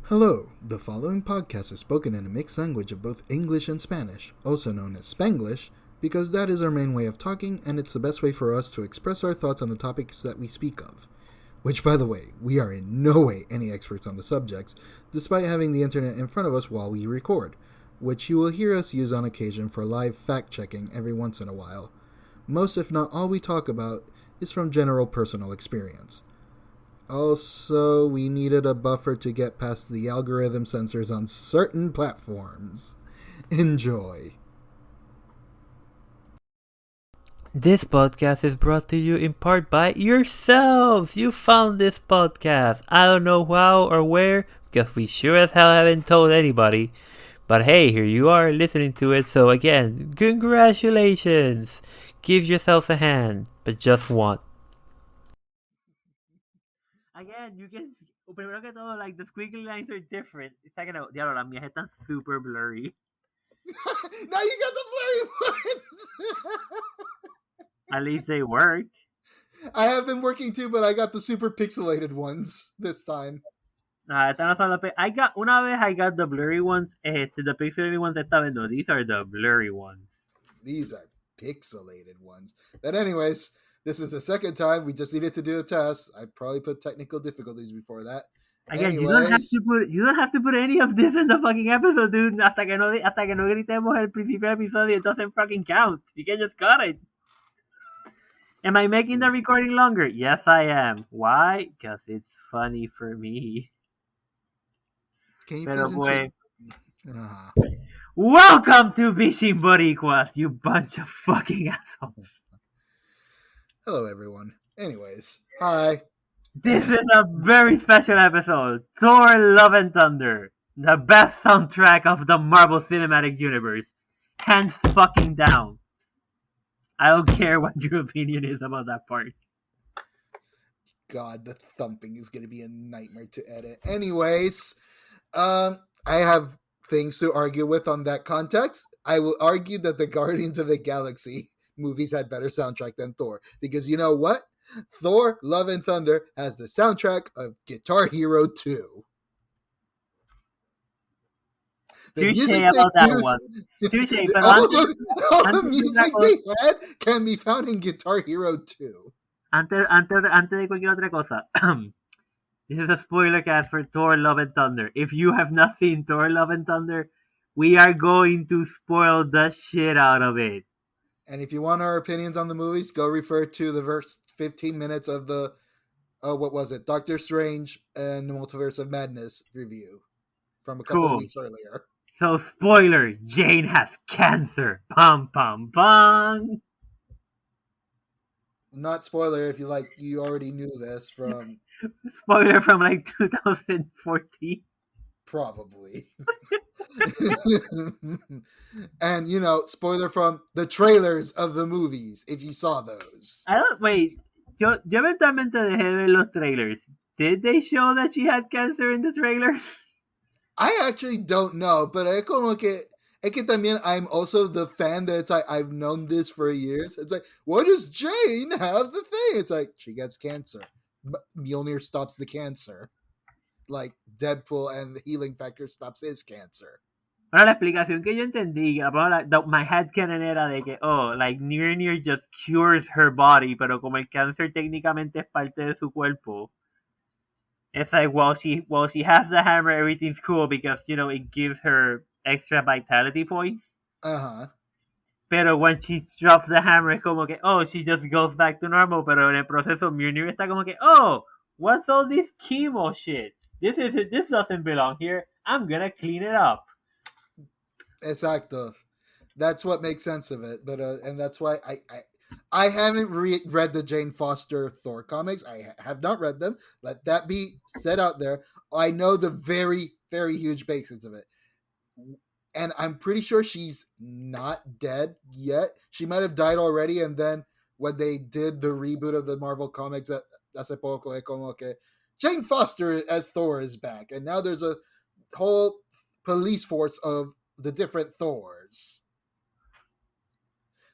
Hello, the following podcast is spoken in a mixed language of both English and Spanish, also known as Spanglish, because that is our main way of talking and it's the best way for us to express our thoughts on the topics that we speak of. Which, by the way, we are in no way any experts on the subjects, despite having the internet in front of us while we record, which you will hear us use on occasion for live fact-checking every once in a while. Most, if not all, we talk about is from general personal experience. Also, we needed a buffer to get past the algorithm censors on certain platforms. Enjoy. This podcast is brought to you in part by yourselves. You found this podcast. I don't know how or where, because we sure as hell haven't told anybody. But hey, here you are listening to it. So again, congratulations. Give yourselves a hand, but just one. Again, you can... Primero que todo, like, the squiggly lines are different. Second, diablo, las mías están super blurry. Now you got the blurry ones! At least they work. I have been working too, but I got the super pixelated ones this time. Nah, estas no son las... I got the blurry ones. The pixelated ones esta vez no. These are the blurry ones. These are pixelated ones. But anyways, this is the second time. We just needed to do a test. I probably put technical difficulties before that. Again, you don't have to put any of this in the fucking episode, dude. Hasta que no gritemos el principio del episodio, it doesn't fucking count. You can just cut it. Am I making the recording longer? Yes, I am. Why? Because it's funny for me. Can you Pero please Welcome to Bichin Boricuas, you bunch of fucking assholes. Hello, everyone. Anyways, hi. This is a very special episode. Thor, Love and Thunder. The best soundtrack of the Marvel Cinematic Universe. Hands fucking down. I don't care what your opinion is about that part. God, the thumping is going to be a nightmare to edit. Anyways, I have things to argue with on that context. I will argue that the Guardians of the Galaxy movies had better soundtrack than Thor. Because you know what? Thor, Love and Thunder has the soundtrack of Guitar Hero 2. Touche about that one. Touche, but all the music they had can be found in Guitar Hero 2. Antes de cualquier otra cosa, this is a spoiler cast for Thor, Love and Thunder. If you have not seen Thor, Love and Thunder, we are going to spoil the shit out of it. And if you want our opinions on the movies, go refer to the first 15 minutes of the, what was it, Doctor Strange and the Multiverse of Madness review from a couple of weeks earlier. So, spoiler, Jane has cancer. Pum, pum, pum. Not spoiler if you already knew this from... Spoiler from like 2014. Probably. And, spoiler from the trailers of the movies, if you saw those. Wait, yo eventualmente dejé de ver los trailers. Did they show that she had cancer in the trailers? I actually don't know, but es que también I'm also the fan that it's like, I've known this for years. It's like, what does Jane have the thing? It's like, she gets cancer. But Mjolnir stops the cancer. Like Deadpool and the healing factor stops his cancer. Bueno, la explicación que yo entendí, my headcanon era de que, like Mjolnir just cures her body, pero como el cáncer técnicamente es parte de su cuerpo. It's like, while she has the hammer, everything's cool because, it gives her extra vitality points. Uh-huh. Pero when she drops the hammer, es como que, she just goes back to normal. Pero en el proceso, Mjolnir está como que, what's all this chemo shit? This doesn't belong here. I'm gonna clean it up. Exacto. That's what makes sense of it. But and that's why I haven't read the Jane Foster Thor comics. I have not read them. Let that be said out there. I know the very, very huge basics of it. And I'm pretty sure she's not dead yet. She might have died already. And then when they did the reboot of the Marvel comics, hace poco, es como que Jane Foster as Thor is back. And now there's a whole police force of the different Thors.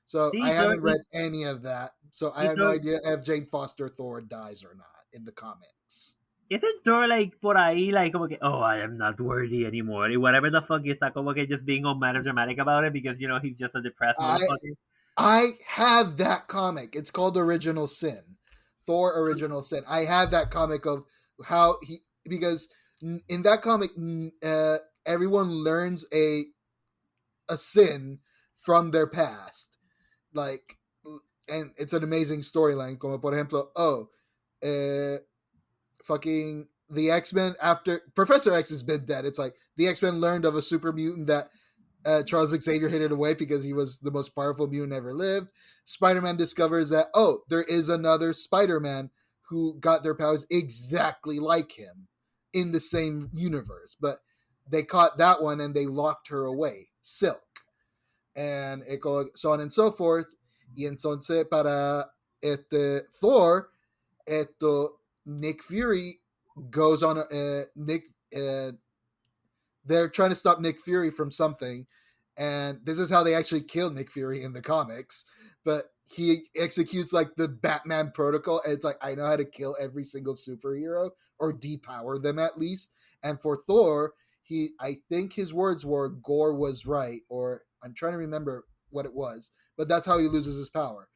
So I haven't read any of that. So I have no idea if Jane Foster Thor dies or not in the comics. Isn't Thor like por ahí like como que oh I am not worthy anymore y whatever the fuck está como que just being all melodramatic about it because you know he's just a depressed I motherfucker. I have that comic. It's called Original Sin. Thor Original Sin. I have that comic of how he because in that comic everyone learns a sin from their past. Like and it's an amazing storyline como por ejemplo, fucking the X-Men after Professor X has been dead. It's like the X-Men learned of a super mutant that Charles Xavier hid it away because he was the most powerful mutant ever lived. Spider-Man discovers that, there is another Spider-Man who got their powers exactly like him in the same universe. But they caught that one and they locked her away. Silk. And it goes so on and so forth. Y entonces para Thor, Nick Fury goes on they're trying to stop Nick Fury from something, and this is how they actually kill Nick Fury in the comics. But he executes like the Batman protocol, and it's like I know how to kill every single superhero or depower them at least. And for Thor, I think his words were "Gore was right," or I'm trying to remember what it was, but that's how he loses his power.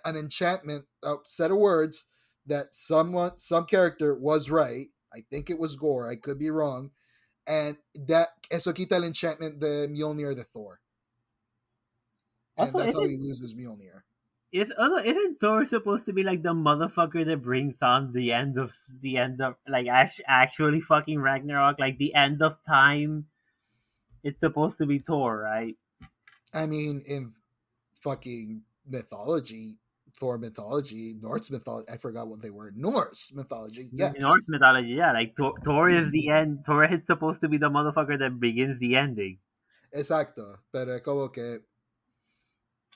An enchantment, a set of words that some character was right. I think it was Gore. I could be wrong, and that eso quita el enchantment the Mjolnir the Thor, and Also, that's how he loses Mjolnir. isn't Thor supposed to be like the motherfucker that brings on the end of like actually fucking Ragnarok, like the end of time? It's supposed to be Thor, right? I mean, in fucking mythology, Thor mythology, Norse mythology, I forgot what they were. Norse mythology, In yeah, Norse mythology, yeah, like Thor is the end. Thor is supposed to be the motherfucker that begins the ending. exacto. Pero como que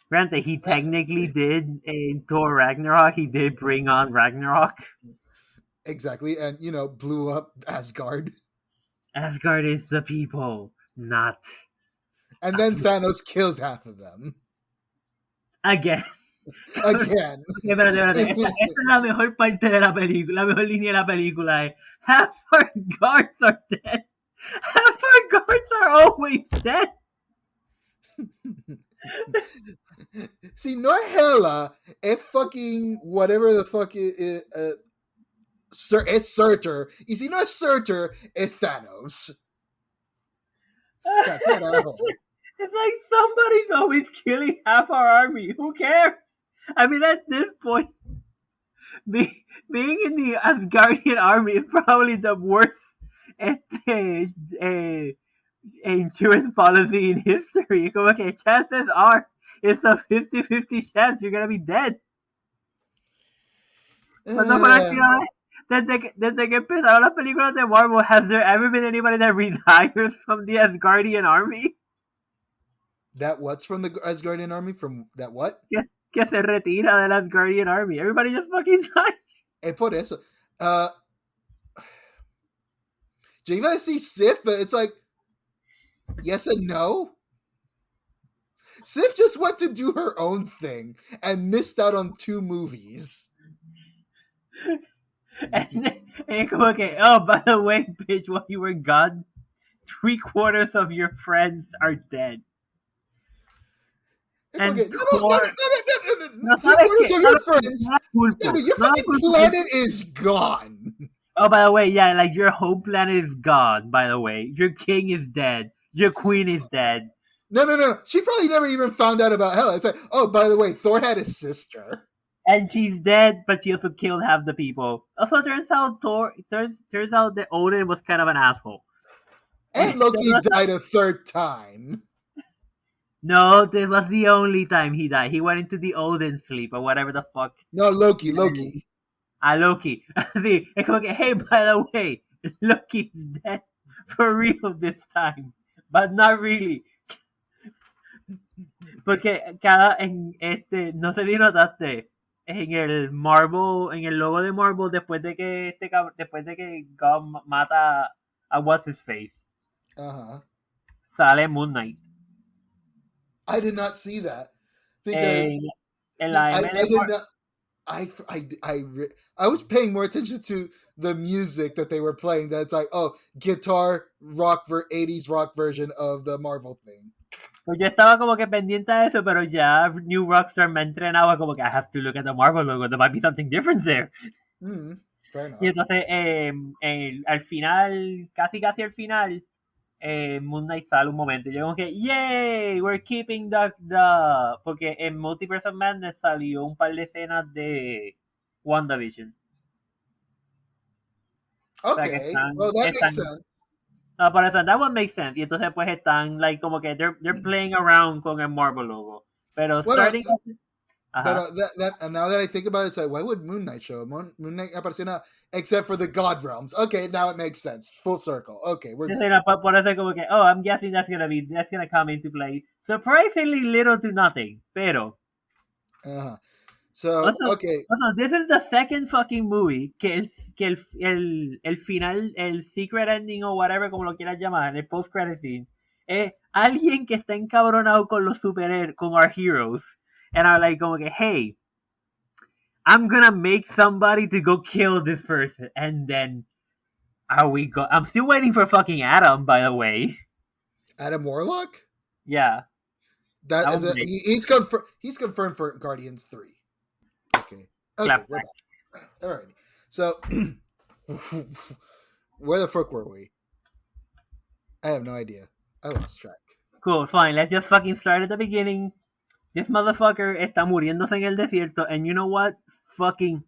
Granted, he technically did in Thor Ragnarok. He did bring on Ragnarok. exactly, and blew up Asgard, Asgard is the people, not and then Thanos kills half of them again. again. Okay, espérate. Esta es la mejor parte de la película, la mejor línea de la película es half our guards are dead. Half our guards are always dead. See, no hella, es fucking whatever the fuck es Surtur. Y si no es Surtur, es Thanos. It's like somebody's always killing half our army. Who cares? I mean, at this point, being in the Asgardian army is probably the worst insurance policy in history. Como que chances are it's a 50-50 chance you're gonna be dead. Cuando fue la última vez? Desde que empezaron las películas de Marvel, has there ever been anybody that retires from the Asgardian army? That what's from the Asgardian army? From that what? Que se retira del Asgardian army. Everybody just fucking dies. Por eso. Yo iba a decir Sif, but it's like yes and no. Sif just went to do her own thing and missed out on 2 movies. And como que, oh, by the way, bitch, while you were gone, 3/4 of your friends are dead. And no, 3/4 of your friends. Your fucking planet is gone. Oh, by the way, yeah, like your whole planet is gone, by the way. Your king is dead. Your queen is dead. No. She probably never even found out about Hela. It's like, oh, by the way, Thor had a sister. And she's dead, but she also killed half the people. Also, turns out that Odin was kind of an asshole. And Loki died a 3rd time. No, this was the only time he died. He went into the Odin sleep or whatever the fuck. No, Loki. Loki. See, it's like, hey, by the way, Loki's dead for real this time. But not really. Porque no sé si notaste, en el logo de Marvel, después de que God mata a what's his face, sale Moon Knight. I did not see that because I did not. I was paying more attention to the music that they were playing. That's like, oh, guitar rock 80s rock version of the Marvel thing. Pues yo estaba como que pendiente de eso, pero ya New Rockstar me entrenaba como que I have to look at the Marvel logo, there might be something different there. Fair enough. Y entonces al final, casi al final, Moon Knight sale un momento. Yo como que, yay, we're keeping the... Porque en Multiverse of Madness salió un par de escenas de WandaVision. Okay, O sea, well that makes sense. No, por eso, that one makes sense. Y entonces pues están, like, como que they're playing around con el Marvel logo. Pero starting... But and now that I think about it, it's like, why would Moon Knight show? Moon Knight apareció nada, except for the God Realms. Okay, now it makes sense. Full circle. Okay, we're good. Por eso como que, oh, I'm guessing that's gonna come into play. Surprisingly little to nothing, pero... So, also, okay. Also, this is the second fucking movie que el final, el secret ending o whatever, como lo quieras llamar, el post-credit scene, es alguien que está encabronado con los superhéroes, con our heroes. And I'm like, como que, hey, I'm gonna make somebody to go kill this person. And then, I'm still waiting for fucking Adam, by the way. Adam Warlock? Yeah. That is he's confirmed for Guardians 3. Okay, we're back. Alrighty. So, where the fuck were we? I have no idea. I lost track. Cool, fine. Let's just fucking start at the beginning. This motherfucker está muriéndose en el desierto, and you know what? Fucking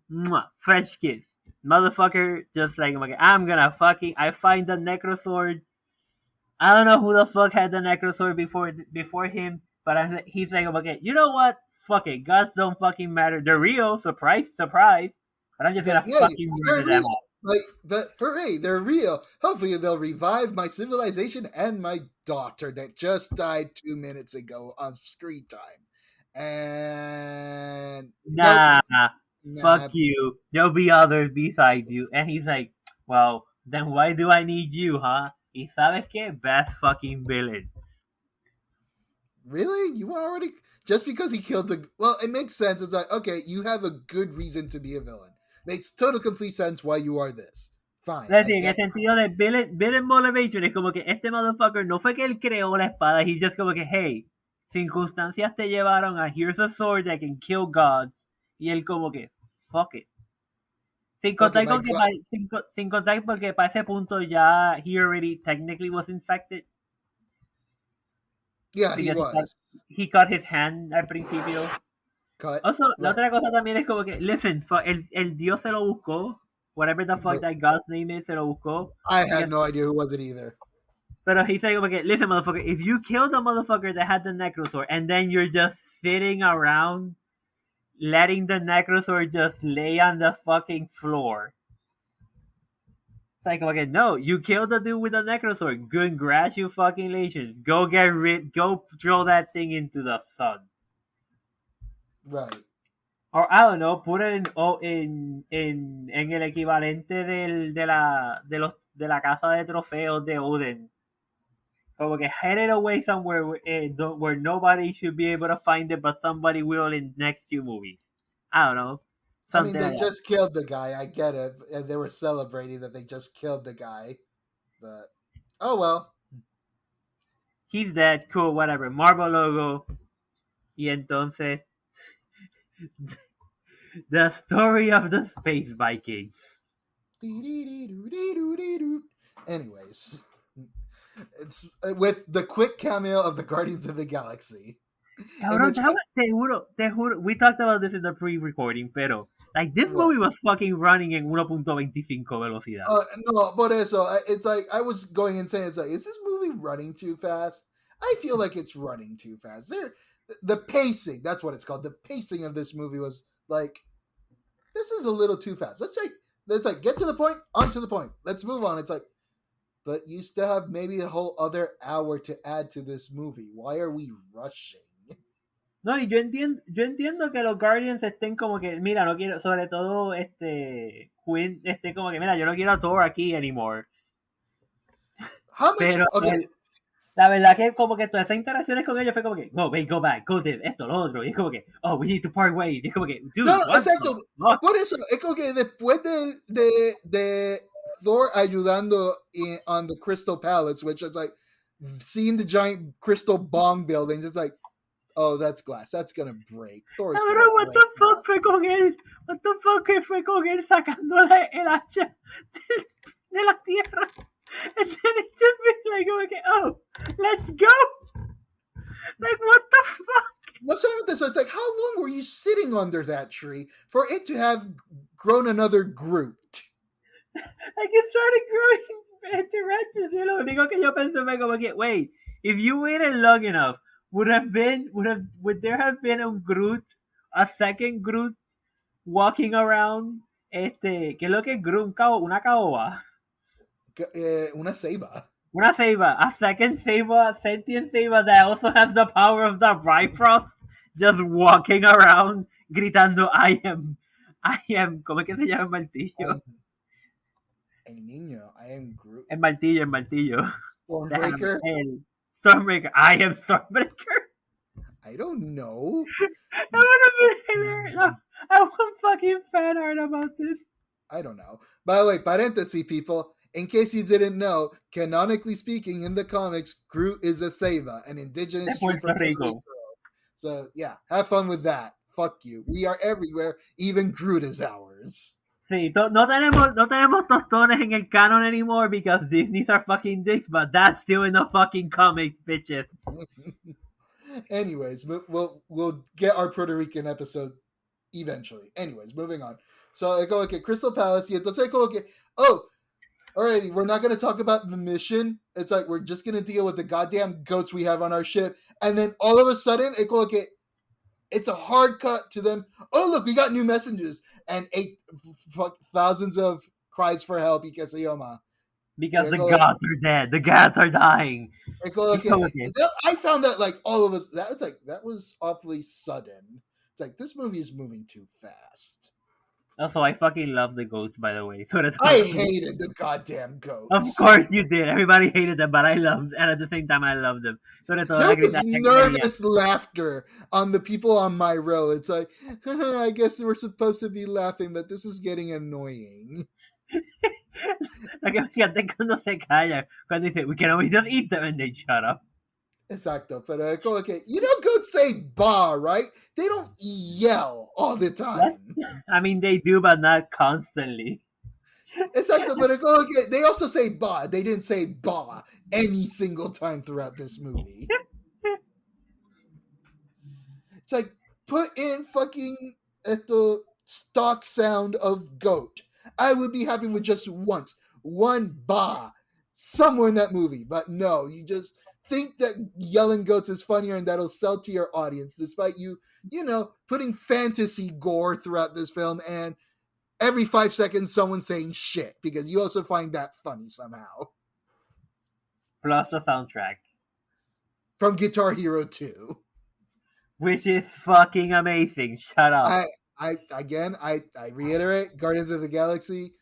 French kiss. Motherfucker just like, I find the Necrosword. I don't know who the fuck had the Necrosword before him, but he's like, okay, you know what? Fuck it, gods don't fucking matter. They're real, surprise, surprise. But I'm just gonna fucking murder them all. Hooray, they're real. Hopefully they'll revive my civilization and my daughter that just died 2 minutes ago on screen time. And nah, fuck you. There'll be others besides you. And he's like, well, then why do I need you, huh? Y sabes qué? Best fucking villain. Really? You already... Just because he killed the... Well, it makes sense. It's like, okay, you have a good reason to be a villain. Makes total complete sense why you are this. Fine. En el sentido de villain motivation es como que este motherfucker no fue que él creó la espada. He's just como que, hey, circunstancias te llevaron a here's a sword that can kill gods. Y él como que, fuck it. Sin contar porque para ese punto ya he already technically was infected. Yeah, he was. He cut his hand al principio. Also, la otra cosa también es como que, listen, el dios se lo buscó. Whatever the fuck that god's name is, se lo buscó. I had no idea who was it either. Pero he said, okay, listen, motherfucker, if you kill the motherfucker that had the Necrosword and then you're just sitting around letting the Necrosword just lay on the fucking floor. It's like, okay, no, you killed the dude with the Necrosword. Congratulations. Go throw that thing into the sun. Right. Or I don't know, put it en el equivalente de la casa de trofeos de Odin. Como que head it away somewhere where nobody should be able to find it, but somebody will in next few movies. I don't know. I mean, they just killed the guy. I get it. And they were celebrating that they just killed the guy. But, oh well. He's dead. Cool, whatever. Marvel logo. Y entonces... The story of the Space Vikings. Anyways. It's with the quick cameo of the Guardians of the Galaxy. Te juro, we talked about this in the pre-recording, pero like this movie was fucking running in 1.25 velocidad. No, por eso, it's like, I was going insane. It's like, is this movie running too fast? I feel like it's running too fast. The pacing, that's what it's called. The pacing of this movie was like, this is a little too fast. Let's get to the point, on to the point. Let's move on. It's like, but you still have maybe a whole other hour to add to this movie. Why are we rushing? No, y yo entiendo que los Guardians estén como que, mira, no quiero, sobre todo Quinn como que, mira, yo no quiero a Thor aquí anymore. How much? Okay. La verdad que como que todas esas interacciones con ellos fue como que, go, wait, go back, go this, esto, lo otro. Y es como que, oh, we need to part ways. Y es como que, dude, No, what the exacto. fuck? Por eso, es como que después de Thor ayudando on the Crystal Palace, which is like seeing the giant crystal bong buildings, it's like, oh, that's glass. That's gonna break. Thor's gonna Cabrón, what break. the fuck fue con él? What the fuck fue con él sacándole el hacha de la tierra? And then it just be like, oh, let's go. Like, what the fuck? No, so it's like, how long were you sitting under that tree for it to have grown another Groot? Like, it started growing directions. Y lo único que yo pensé fue como que, wait, if you waited long enough, would there have been a second Groot walking around? ¿Qué es lo que es Groot? Una caoba. Una ceiba. Una Seiba, a second Seiba, sentient Seiba that also has the power of the Bifrost, just walking around gritando, I am, ¿cómo es que se llama el martillo? El niño, I am Groot. El martillo. Stormbreaker? Stormbreaker, I am Stormbreaker. I don't know. That would have been hilarious. I want fucking fan art about this. I don't know. By the way, parenthesis, people, in case you didn't know, canonically speaking, in the comics, Groot is a Ceiba, an indigenous tree from Puerto Rico. So, yeah, have fun with that. Fuck you. We are everywhere. Even Groot is ours. Sí, no tenemos tostones en el canon anymore because Disney's are fucking dicks, but that's still in the fucking comics, bitches. Anyways, we'll get our Puerto Rican episode eventually. Anyways, moving on. So I go, okay, Crystal Palace. Y entonces I go, okay, oh, alrighty, we're not going to talk about the mission. It's like, we're just going to deal with the goddamn goats we have on our ship. And then all of a sudden, I go, okay, it's a hard cut to them. Oh, look, we got new messages. And thousands of cries for help. Because the gods are dead. The gods are dying. I go, okay. I found that, like, all of us, that was awfully sudden. It's like, this movie is moving too fast. Also, I fucking love the goats, by the way. I hated the goddamn goats. Of course you did. Everybody hated them, but I loved them. And at the same time, I loved them. There was nervous laughter on the people on my row. It's like, I guess we're supposed to be laughing, but this is getting annoying. Fíjate cuando se callan. Cuando dice, we can always just eat them, and they shut up. Exacto, but okay, you know goats say ba, right? They don't yell all the time. I mean, they do, but not constantly. Exacto, but okay, they also say ba. They didn't say ba any single time throughout this movie. It's like, put in fucking the stock sound of goat. I would be happy with just one ba somewhere in that movie, but no, you just think that yelling goats is funnier and that'll sell to your audience, despite you putting fantasy gore throughout this film and every 5 seconds someone saying shit, because you also find that funny somehow. Plus the soundtrack. From Guitar Hero 2. Which is fucking amazing. Shut up. I reiterate, Guardians of the Galaxy,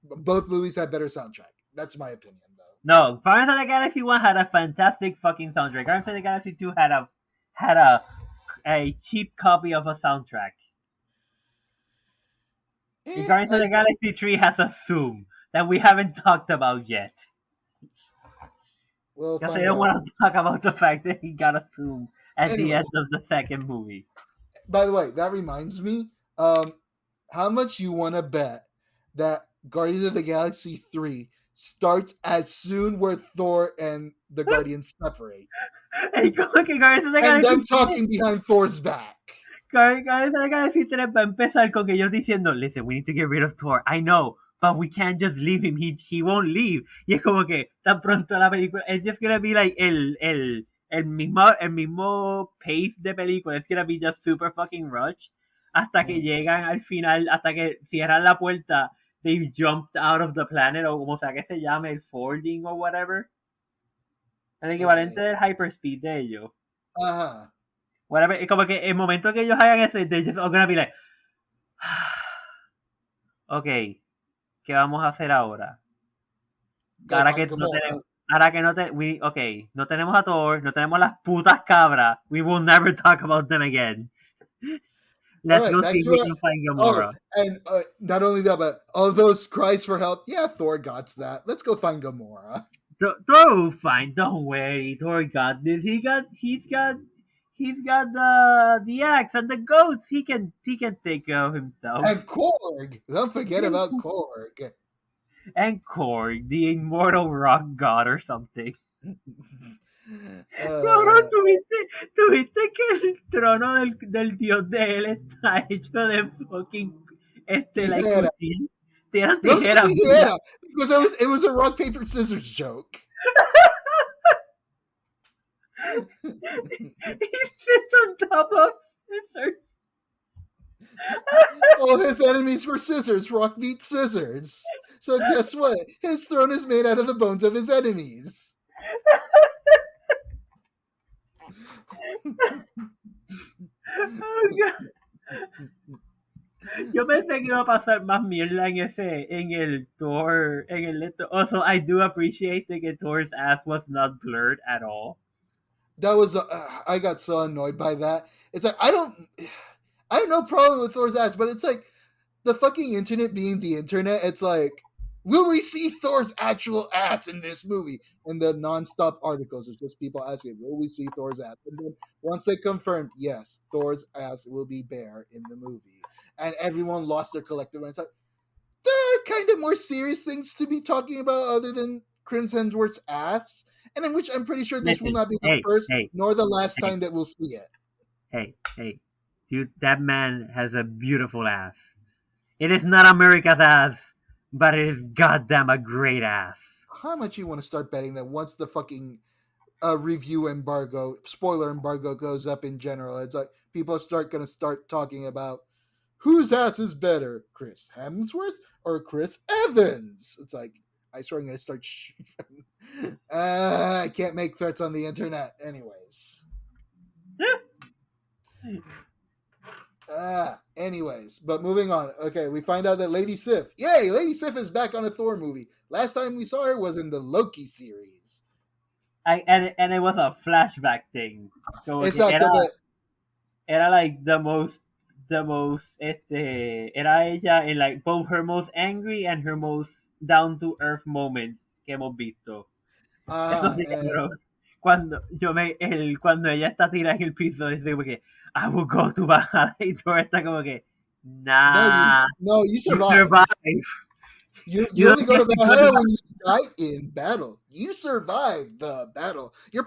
both movies have better soundtrack. That's my opinion. No, Guardians of the Galaxy 1 had a fantastic fucking soundtrack. Guardians of the Galaxy 2 had a cheap copy of a soundtrack. Guardians of the Galaxy 3 has a Zoom that we haven't talked about yet. Because I don't want to talk about the fact that he got a Zoom at the end of the second movie. By the way, that reminds me, how much you want to bet that Guardians of the Galaxy 3 starts as soon where Thor and the Guardians separate. And them talking behind Thor's back. Guardians of the Galaxy 3 va a empezar con ellos diciendo, listen, we need to get rid of Thor. I know, but we can't just leave him. He won't leave. Y es como que tan pronto la película, it's just gonna be like el mismo pace de película. It's gonna be just super fucking rush. Hasta que llegan al final, hasta que cierran la puerta. They jumped out of the planet, o como sea que se llame, el folding o whatever. El equivalente del hyperspeed de ellos. Ajá. Whatever. Es como que el momento que ellos hagan eso, they're just all gonna be like, ok, ¿qué vamos a hacer ahora? Ahora que ahora que no tenemos a Thor, no tenemos las putas cabras. We will never talk about them again. All Let's right, go back see if to we our. can find Oh, Gamora. and not only that, but all those cries for help. Yeah, Thor got that. Let's go find Gamora. Thor will fine. Don't worry. Thor got this. He's got the axe and the goats. He can take care of himself. And Korg. Don't forget about Korg. And Korg, the immortal rock god or something. Cabrón, ¿tuviste que el trono del dios de él está hecho de fucking like Tijera. cuchillo? Tiran No, it's tijeras, Tijera, because it was a rock paper scissors joke. He sits on top of scissors. All his enemies were scissors. Rock beats scissors. So guess what? His throne is made out of the bones of his enemies. Oh, God. Yo pensé que iba a pasar más mierda en el Thor, en el esto. Also, I do appreciate that Thor's ass was not blurred at all. That was I got so annoyed by that. It's like I have no problem with Thor's ass, but it's like the fucking internet being the internet. It's like, will we see Thor's actual ass in this movie? And the nonstop articles are just people asking, will we see Thor's ass? And then once they confirmed, yes, Thor's ass will be bare in the movie, and everyone lost their collective mind. It's like, there are kind of more serious things to be talking about other than Chris Hemsworth's ass, and in which I'm pretty sure this will not be the first nor the last time that we'll see it. Hey, dude, that man has a beautiful ass. It is not America's ass, but it is goddamn a great ass. How much you want to start betting that once the fucking review embargo, spoiler embargo goes up in general, it's like people going to start talking about whose ass is better, Chris Hemsworth or Chris Evans? It's like, I swear I'm going to start. I can't make threats on the internet, anyways. Anyways, but moving on. Okay, we find out that Lady Sif. Yay, Lady Sif is back on a Thor movie. Last time we saw her was in the Loki series. And it was a flashback thing. So era like the most era ella en like both her most angry and her most down to earth moments que hemos visto. Eso sí, cabrón. Cuando ella está tirada en el piso, dice como que I will go to Valhalla, y Thor está como que nah. No, you survive. You only go to Valhalla when you die in battle. You survive the battle. Your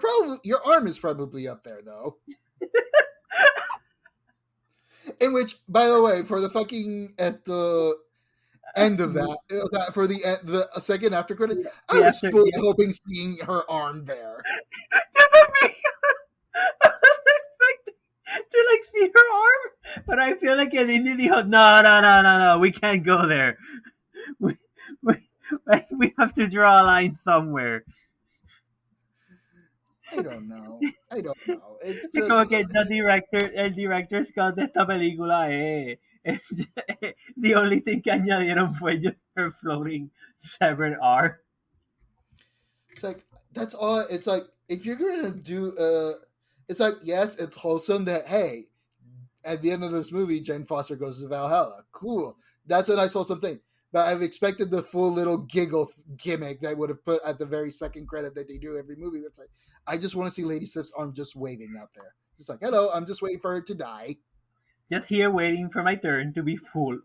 arm is probably up there though. In which, by the way, for the fucking at the end of that, for the second after credit, I was fully hoping seeing her arm there. To like see her arm, but I feel like Disney dijo, no, we can't go there. We have to draw a line somewhere. I don't know. It's just como que el director's cut de esta película the only thing que añadieron fue just her floating severed arm. It's like, that's all. It's like, if you're gonna do it's like, yes, it's wholesome that, hey, at the end of this movie, Jane Foster goes to Valhalla. Cool. That's a nice wholesome thing. But I've expected the full little giggle gimmick that I would have put at the very second credit that they do every movie. That's like, I just want to see Lady Sif's arm just waving out there. Just like, hello, I'm just waiting for her to die. Just here waiting for my turn to be whole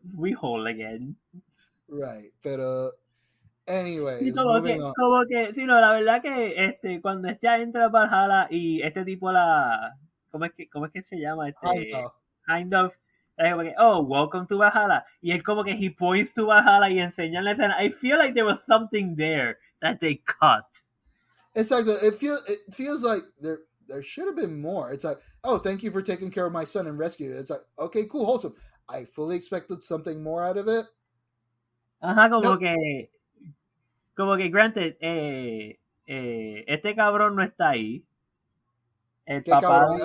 again. Right. But anyways, sí, como que, sí, no, la verdad que cuando ella entra a Valhalla y este tipo ¿cómo es que se llama? Kind of como que, oh, welcome to Valhalla. Y él como que he points to Valhalla y enseña la escena. I feel like there was something there that they cut. It's like it feels like there should have been more. It's like, oh, thank you for taking care of my son and rescuing it. It's like, okay, cool, wholesome. I fully expected something more out of it. Ajá, como que granted, este cabrón no está ahí. El ¿Qué papá cabrón?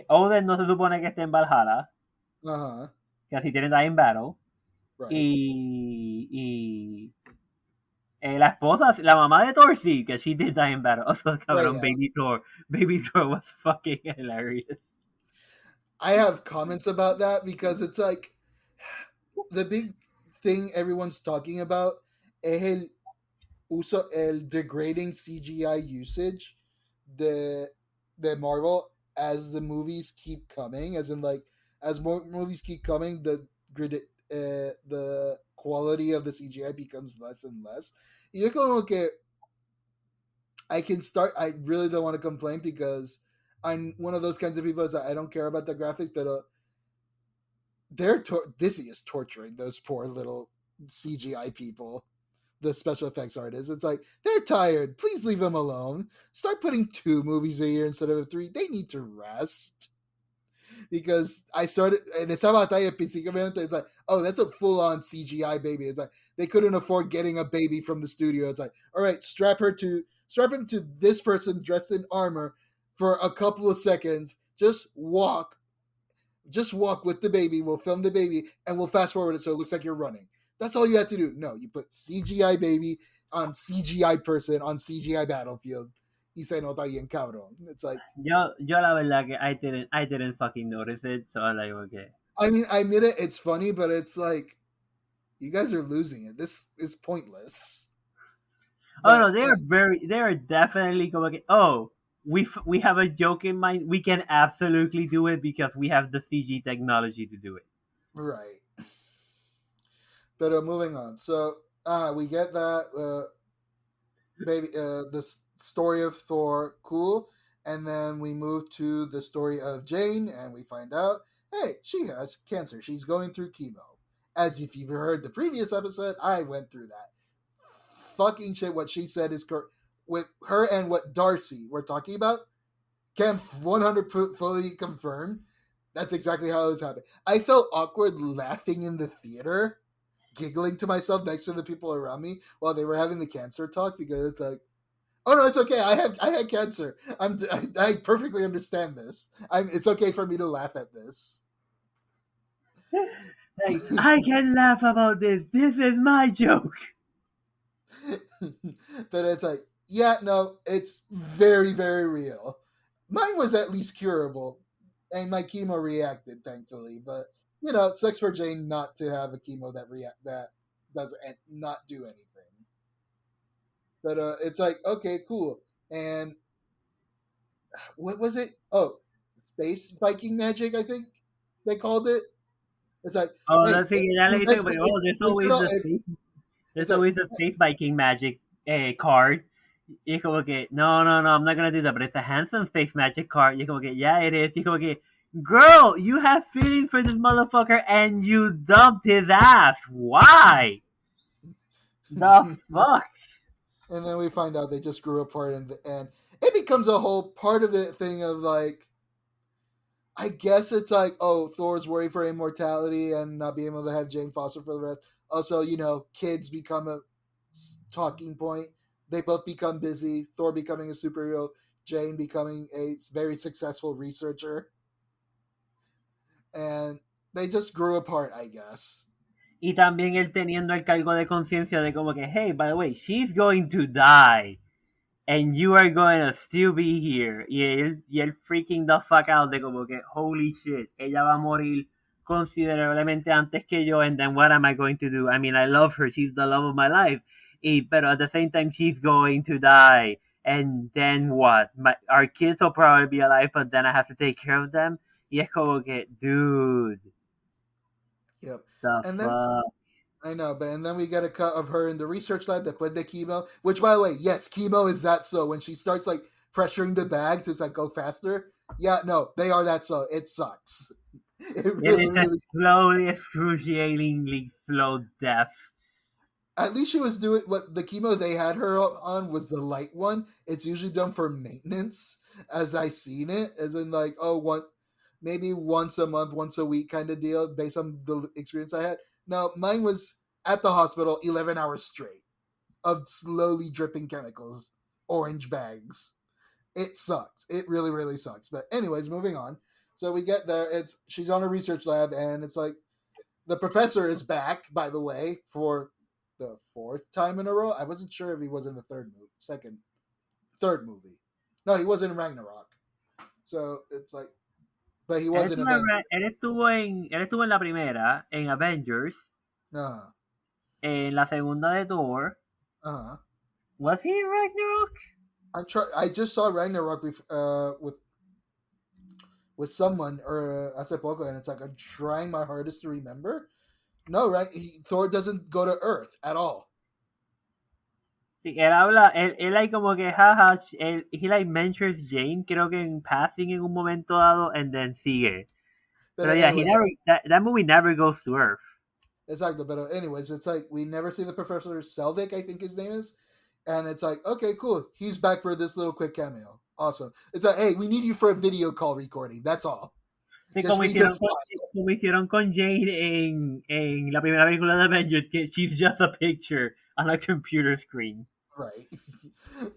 Odin no se supone que esté en Valhalla. Ajá. Que así tiene die in battle. Right. Y La esposa, la mamá de Thor, sí, because she did die in battle. Also, cabrón, Right, yeah. Baby Thor was fucking hilarious. I have comments about that because it's like the big thing everyone's talking about es el degrading CGI usage the Marvel as the movies keep coming, as in like as more movies keep coming, the quality of the CGI becomes less and less. Y yo como que I can start. I really don't want to complain because I'm one of those kinds of people that I don't care about the graphics, but Disney is torturing those poor little CGI people, the special effects artists. It's like they're tired. Please leave them alone. Start putting 2 movies a year instead of 3. They need to rest. Because I started, and esa batalla principalmente, it's like, oh, that's a full-on CGI baby. It's like they couldn't afford getting a baby from the studio. It's like, all right, strap him to this person dressed in armor for a couple of seconds. Just walk with the baby. We'll film the baby and we'll fast forward it so it looks like you're running. That's all you have to do. No, you put CGI baby on CGI person on CGI battlefield. Y se nota bien cabrón. It's like, Yo la verdad que I didn't fucking notice it, so I'm like, okay. I mean, I admit it, it's funny, but it's like, you guys are losing it. This is pointless. Oh But no, they are definitely going. Oh, we have a joke in mind. We can absolutely do it because we have the CG technology to do it. right. But moving on. So we get that baby this story of Thor, cool, and then we move to the story of Jane, and we find out, hey, she has cancer. She's going through chemo. As if you've heard the previous episode, I went through that. Fucking shit. What she said is correct. With her and what Darcy we're talking about, can 100 fully confirm. That's exactly how it was happening. I felt awkward laughing in the theater, giggling to myself next to the people around me while they were having the cancer talk because it's like, oh no, it's okay. I had cancer. I perfectly understand this. It's okay for me to laugh at this. Like, I can laugh about this. This is my joke. But it's like, yeah, no, it's very, very real. Mine was at least curable, and my chemo reacted, thankfully. But you know, it sucks for Jane not to have a chemo that doesn't not do anything. But it's like, okay, cool. And what was it? Oh, space Viking magic, I think they called it. It's like, Oh, hey, that's it. Ya le dicen, like, oh, there's it's like, always the space Viking magic card. Y es como que, no, I'm not gonna do that, but it's a handsome space magic card. Y es como que, yeah, it is. Y es como que, girl, you have feelings for this motherfucker and you dumped his ass. Why? The fuck? and then we find out they just grew apart, and it becomes a whole part of it thing of like, I guess it's like, oh, Thor's worried for immortality and not being able to have Jane Foster for the rest. Also, you know, kids become a talking point. They both become busy. Thor becoming a superhero, Jane becoming a very successful researcher. And they just grew apart, I guess. Y también él teniendo el cargo de conciencia de como que, hey, by the way, she's going to die. And you are going to still be here. Y él freaking the fuck out de como que, holy shit, ella va a morir considerablemente antes que yo, and then what am I going to do? I mean, I love her, she's the love of my life. Pero at the same time, she's going to die. And then what? Our kids will probably be alive, but then I have to take care of them. Y es como que, dude. Yep. The And then fuck? I know, but and then we get a cut of her in the research lab that put the chemo. Which, by the way, yes, chemo is that so. When she starts like pressuring the bag to like go faster, yeah, no, they are that so. It sucks. It It really, is a really. slowly, excruciatingly slow death. At least she was doing what the chemo they had her on was the light one. It's usually done for maintenance, as I seen it, as in like, oh, maybe once a month, once a week kind of deal, based on the experience I had. No, mine was at the hospital 11 hours straight of slowly dripping chemicals, orange bags. It sucks. It really, really sucks. But anyways, moving on. So we get there. She's on a research lab, and it's like the professor is back, by the way, for the fourth time in a row. I wasn't sure if he was in the third movie. No, he wasn't in Ragnarok. So it's like, but he was in Avengers. Él estuvo en la primera, en Avengers, Uh en la segunda de Thor. huh. Was he in Ragnarok? I just saw Ragnarok with someone or hace poco, and it's like I'm trying my hardest to remember. No, right? Thor doesn't go to Earth at all. Sí, él habla, él like como que jaja, he like mentions Jane, creo que en passing en un momento dado, and then sigue. But Pero yeah, he anyways, never, that movie never goes to Earth. exactly. But anyways, it's like we never see the Professor Selvig, I think his name is, and it's like, okay, cool, he's back for this little quick cameo. Awesome. It's like, hey, we need you for a video call recording. That's all. Sí, Just read this line. como hicieron con Jane en la primera película de Avengers, que she's just a picture on a computer screen. Right.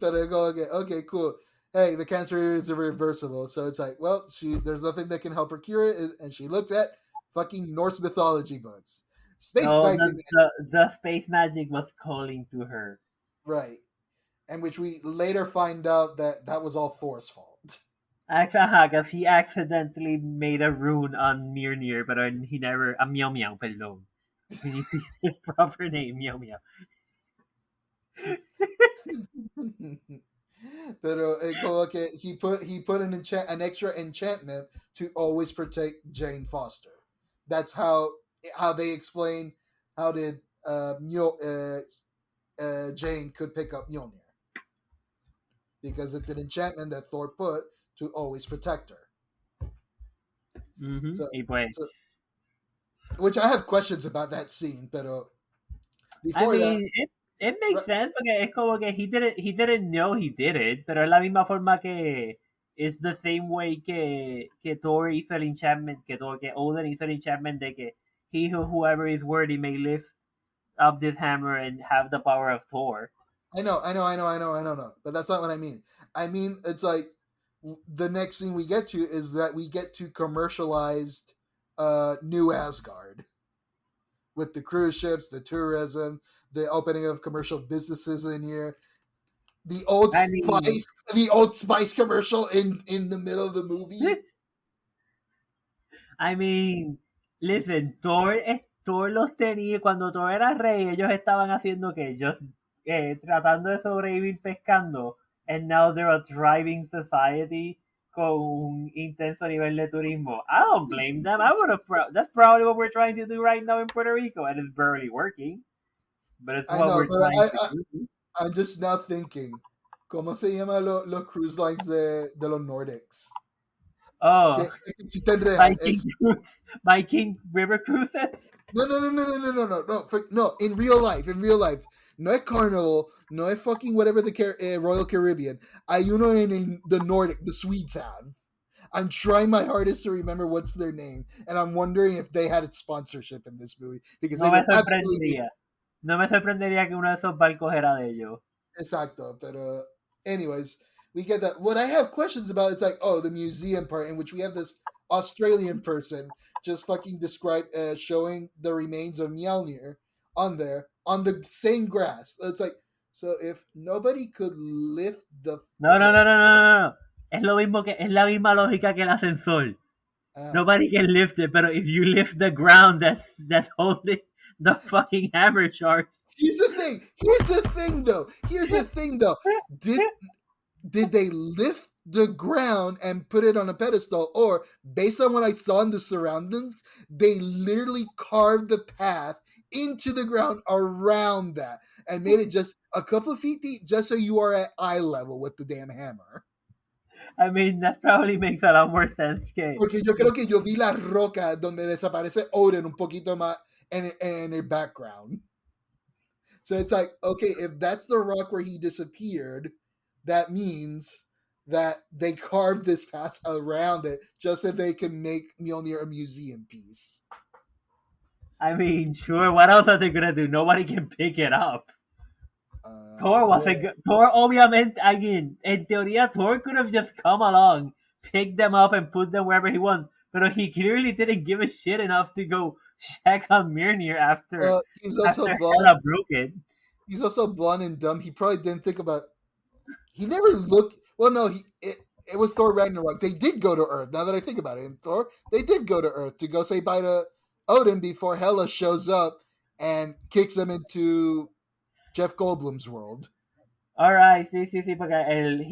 But I go, okay, cool. Hey, the cancer is irreversible. So it's like, well, there's nothing that can help her cure it. And she looked at fucking Norse mythology books. Space Viking. The space magic was calling to her. Right. And which we later find out that was all Thor's fault. Because he accidentally made a rune on Mjolnir, but he never, a Meow Meow, perdón. He needs to use his proper name, Meow Meow. Pero okay, he put an extra enchantment to always protect Jane Foster. That's how they explain how did Jane could pick up Mjolnir, because it's an enchantment that Thor put to always protect her. Mm-hmm. So, which I have questions about that scene, pero before it makes sense porque es como que he didn't know he did it, pero es la misma forma que it's the same way que Thor hizo el enchantment, que Odin hizo el enchantment de que whoever is worthy may lift up this hammer and have the power of Thor. I know, but that's not what I mean. I mean, it's like the next thing we get to is that we get to commercialized New Asgard with the cruise ships, the tourism, the opening of commercial businesses in here, the Old Spice commercial in the middle of the movie. I mean, listen, Thor los tenía cuando Thor era rey, ellos estaban haciendo que ellos tratando de sobrevivir pescando, and now they're a thriving society con un intenso nivel de turismo. I don't blame them. That's probably what we're trying to do right now in Puerto Rico, and it's barely working. But it's what we're trying to do. I'm just now thinking, ¿cómo se llama los cruise lines de los Nordics? Oh, Viking River Cruises? No, in real life. No es Carnival, no es fucking whatever the Royal Caribbean. Hay uno in the Nordic, the Swedes have. I'm trying my hardest to remember what's their name, and I'm wondering if they had its sponsorship in this movie, because no me sorprendería que uno de esos barcos era de ellos. Exacto, pero anyways, we get that. What I have questions about is like, the museum part in which we have this Australian person just fucking showing the remains of Mjolnir on there on the same grass. It's like, so if nobody could lift the No. Es la misma lógica que el ascensor. Nobody can lift it, but if you lift the ground that's holding the fucking hammer sharks. Here's the thing though. Did they lift the ground and put it on a pedestal, or based on what I saw in the surroundings, they literally carved the path into the ground around that and made it just a couple of feet deep, just so you are at eye level with the damn hammer? I mean, that probably makes a lot more sense que... Porque yo creo que yo vi la roca donde desaparece Odin un poquito más en el background. So it's like, okay, if that's the rock where he disappeared, that means that they carved this path around it just so they can make Mjolnir a museum piece. I mean, sure, what else are they gonna do? Nobody can pick it up. Thor obviamente, again, en teoría, Thor could have just come along, picked them up, and put them wherever he wants. But he clearly didn't give a shit enough to go check on Mjolnir after He's also blonde. Hela broke it. He's also blonde and dumb. He probably didn't think about. He never looked. Well, no, it was Thor Ragnarok. They did go to Earth. Now that I think about it, in Thor, they did go to Earth to go say bye to Odin before Hela shows up and kicks them into Jeff Goldblum's world. Alright, sí, porque él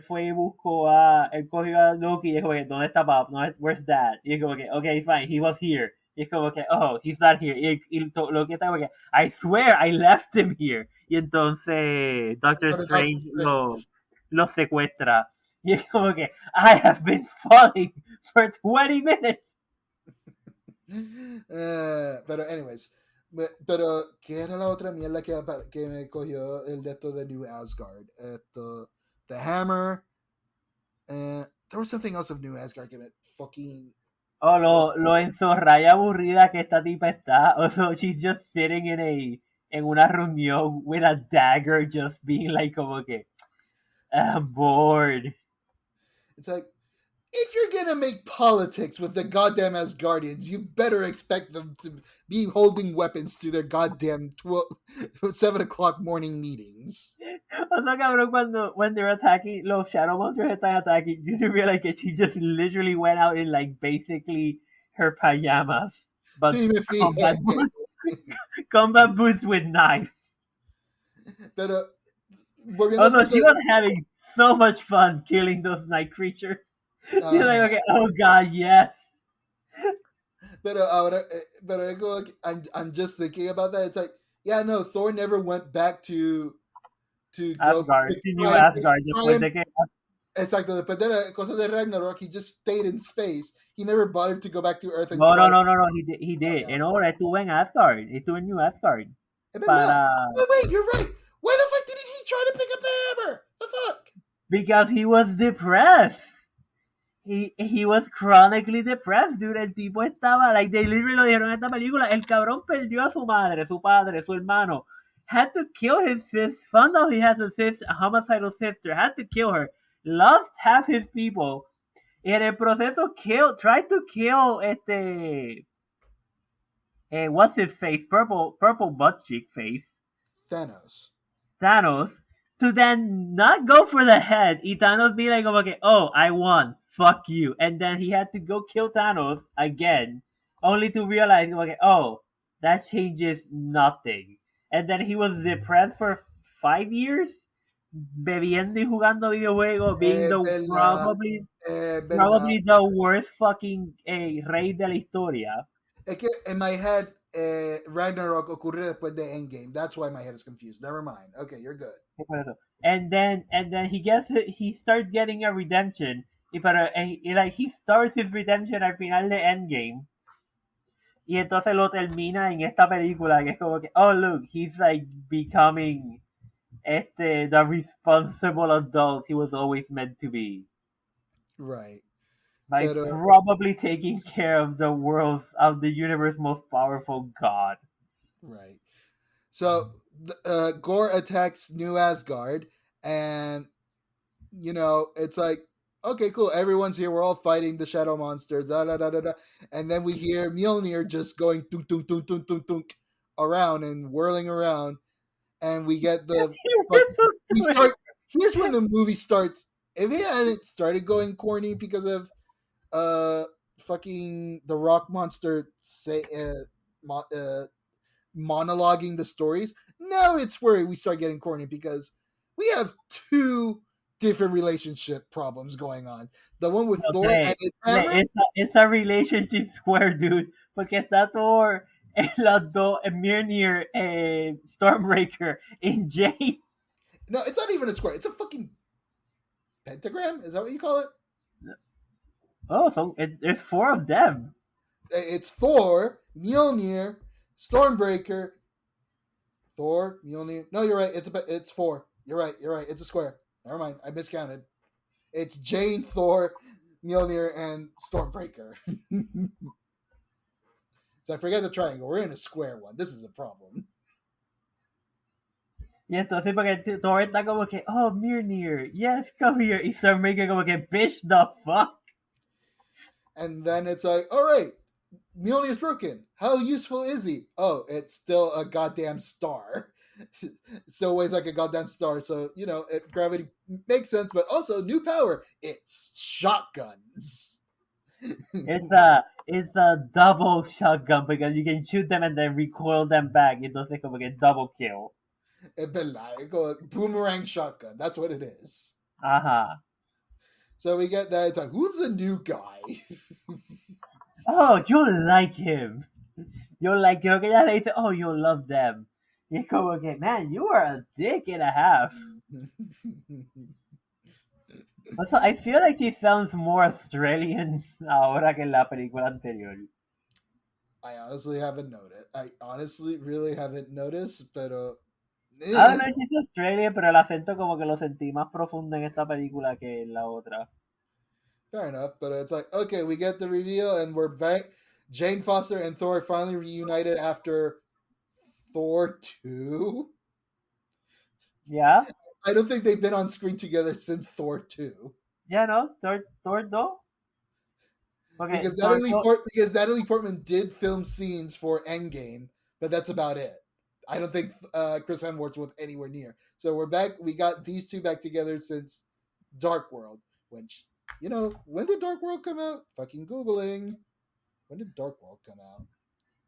fue y él cogió a Loki y es como que, ¿dónde está Bob? Where's Dad? Y es como que, okay, fine, he was here. Y es como que, oh, he's not here. Loki está como que, I swear, I left him here. Y entonces Doctor Strange lo secuestra. Y es como que, I have been falling for 20 minutes. Pero anyways, pero ¿qué era la otra mierda que me cogió el de esto de New Asgard? The Hammer. There was something else of New Asgard que me fucking... Oh, lo enzorraya aburrida que esta tipa está. Also, she's just sitting en una reunión with a dagger, just being like como que, I'm bored. It's like, if you're gonna make politics with the goddamn Asgardians, you better expect them to be holding weapons to their goddamn 7 o'clock morning meetings. O sea, cabrón, when they're attacking, los Shadow Monsters están attacking, you realize that she just literally went out in like basically her pajamas. But Sí, me fijé. combat boots with knives. Pero, although she was having so much fun killing those night creatures. She's like, okay, oh god, yes. Pero ahora, I'm just thinking about that. It's like, yeah, no, Thor never went back to Asgard, to New Asgard. Exactly, después de la cosa de Ragnarok, he just stayed in space. He never bothered to go back to Earth. And No, he did. En ahora estuvo en Asgard, estuvo en New Asgard. Wait, you're right. Why the fuck didn't he try to pick up the hammer? The fuck? Because he was depressed. He was chronically depressed, dude. El tipo estaba, like, they literally lo dijeron en esta película. El cabrón perdió a su madre, su padre, su hermano. Had to kill his sister. Found out he has a homicidal sister. Had to kill her. Lost half his people. Y en el proceso tried to kill what's his face? Purple butt cheek face. Thanos. To then not go for the head. Y Thanos be like, okay, oh, I won. Fuck you. And then he had to go kill Thanos again. Only to realize, okay, oh, that changes nothing. And then he was depressed for 5 years. Bebiendo y jugando videojuegos. Being probably the worst fucking rey de la historia. Es que in my head, Ragnarok ocurrió después de Endgame. That's why my head is confused. Never mind. Okay, you're good. And then he starts getting a redemption. He starts his redemption al final de Endgame. Y entonces lo termina en esta película que es como que, oh look, he's like becoming the responsible adult he was always meant to be. Right. By probably taking care of the universe's most powerful god. Right. So Gore attacks New Asgard, and it's like, okay, cool, everyone's here, we're all fighting the shadow monsters, da da da da da, and then we hear Mjolnir just going tunk tunk tunk tunk tunk tunk around and whirling around, and we get the here's when the movie starts. If it hadn't started going corny because of fucking the rock monster monologuing the stories, now it's where we start getting corny because we have two different relationship problems going on. The one with Thor and his hammer. It's a relationship square, dude. Porque está Thor, Mjolnir, Stormbreaker, and Jane. No, it's not even a square. It's a fucking pentagram. Is that what you call it? Oh, so there's 4 of them. It's Thor, Mjolnir, Stormbreaker, Thor, Mjolnir. No, you're right. It's 4. You're right. It's a square. Never mind. I miscounted. It's Jane, Thor, Mjolnir, and Stormbreaker. So I forget the triangle. We're in a square one. This is a problem. Y entonces porque Thor está como que, oh, Mjolnir, yes, come here. Y Stormbreaker como que, bitch, the fuck. And then it's like, all right, Mjolnir's broken. How useful is he? Oh, it's still a goddamn star. Still weighs like a goddamn star. So, gravity makes sense, but also new power. It's shotguns. It's a double shotgun because you can shoot them and then recoil them back. Entonces como que double kill. Boomerang shotgun. That's what it is. Ajá. So we get that. It's like, who's the new guy? Oh, you'll like him. Creo que ella le dice, oh, you'll love them. Y es como que, man, you are a dick and a half. Also, I feel like she sounds more Australian ahora que en la película anterior. I honestly haven't noticed. I honestly really haven't noticed, pero. I don't know if she's Australian, pero el acento como que lo sentí más profundo en esta película que en la otra. Fair enough, but it's like, okay, we get the reveal and we're back. Jane Foster and Thor finally reunited after Thor 2. Yeah? I don't think they've been on screen together since Thor 2. Yeah, no? Thor 2? Okay, Because Thor 2. Natalie Portman did film scenes for Endgame, but that's about it. I don't think Chris Hemsworth was anywhere near. So we're back. We got these two back together since Dark World, which, when did Dark World come out? Fucking Googling. When did Dark World come out?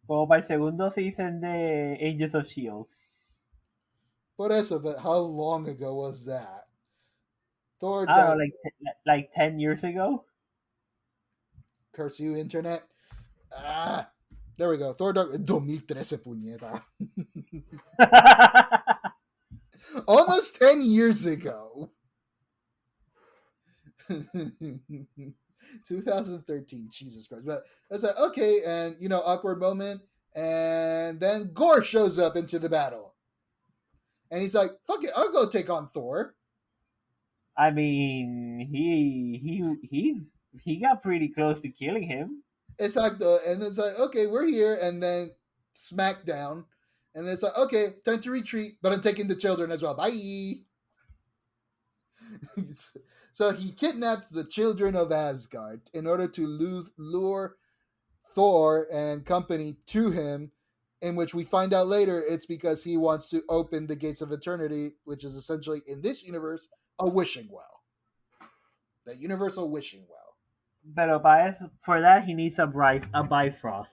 Como para el segundo season de Agents of S.H.I.E.L.D. Por eso, but how long ago was that? Thor I don't Dark know, like 10 years ago? Curse you, internet. There we go. Thor Dark 2013, puñeta. Almost 10 years ago. 2013, Jesus Christ. But it's like, okay, and awkward moment, and then Gore shows up into the battle. And he's like, fuck it, I'll go take on Thor. I mean, he got pretty close to killing him. Exacto. And it's like, okay, we're here, and then SmackDown. And it's like, okay, time to retreat, but I'm taking the children as well. Bye. So he kidnaps the children of Asgard in order to lure Thor and company to him, in which we find out later it's because he wants to open the gates of eternity, which is essentially, in this universe, a wishing well. The universal wishing well. Pero for that, he needs a Bifrost.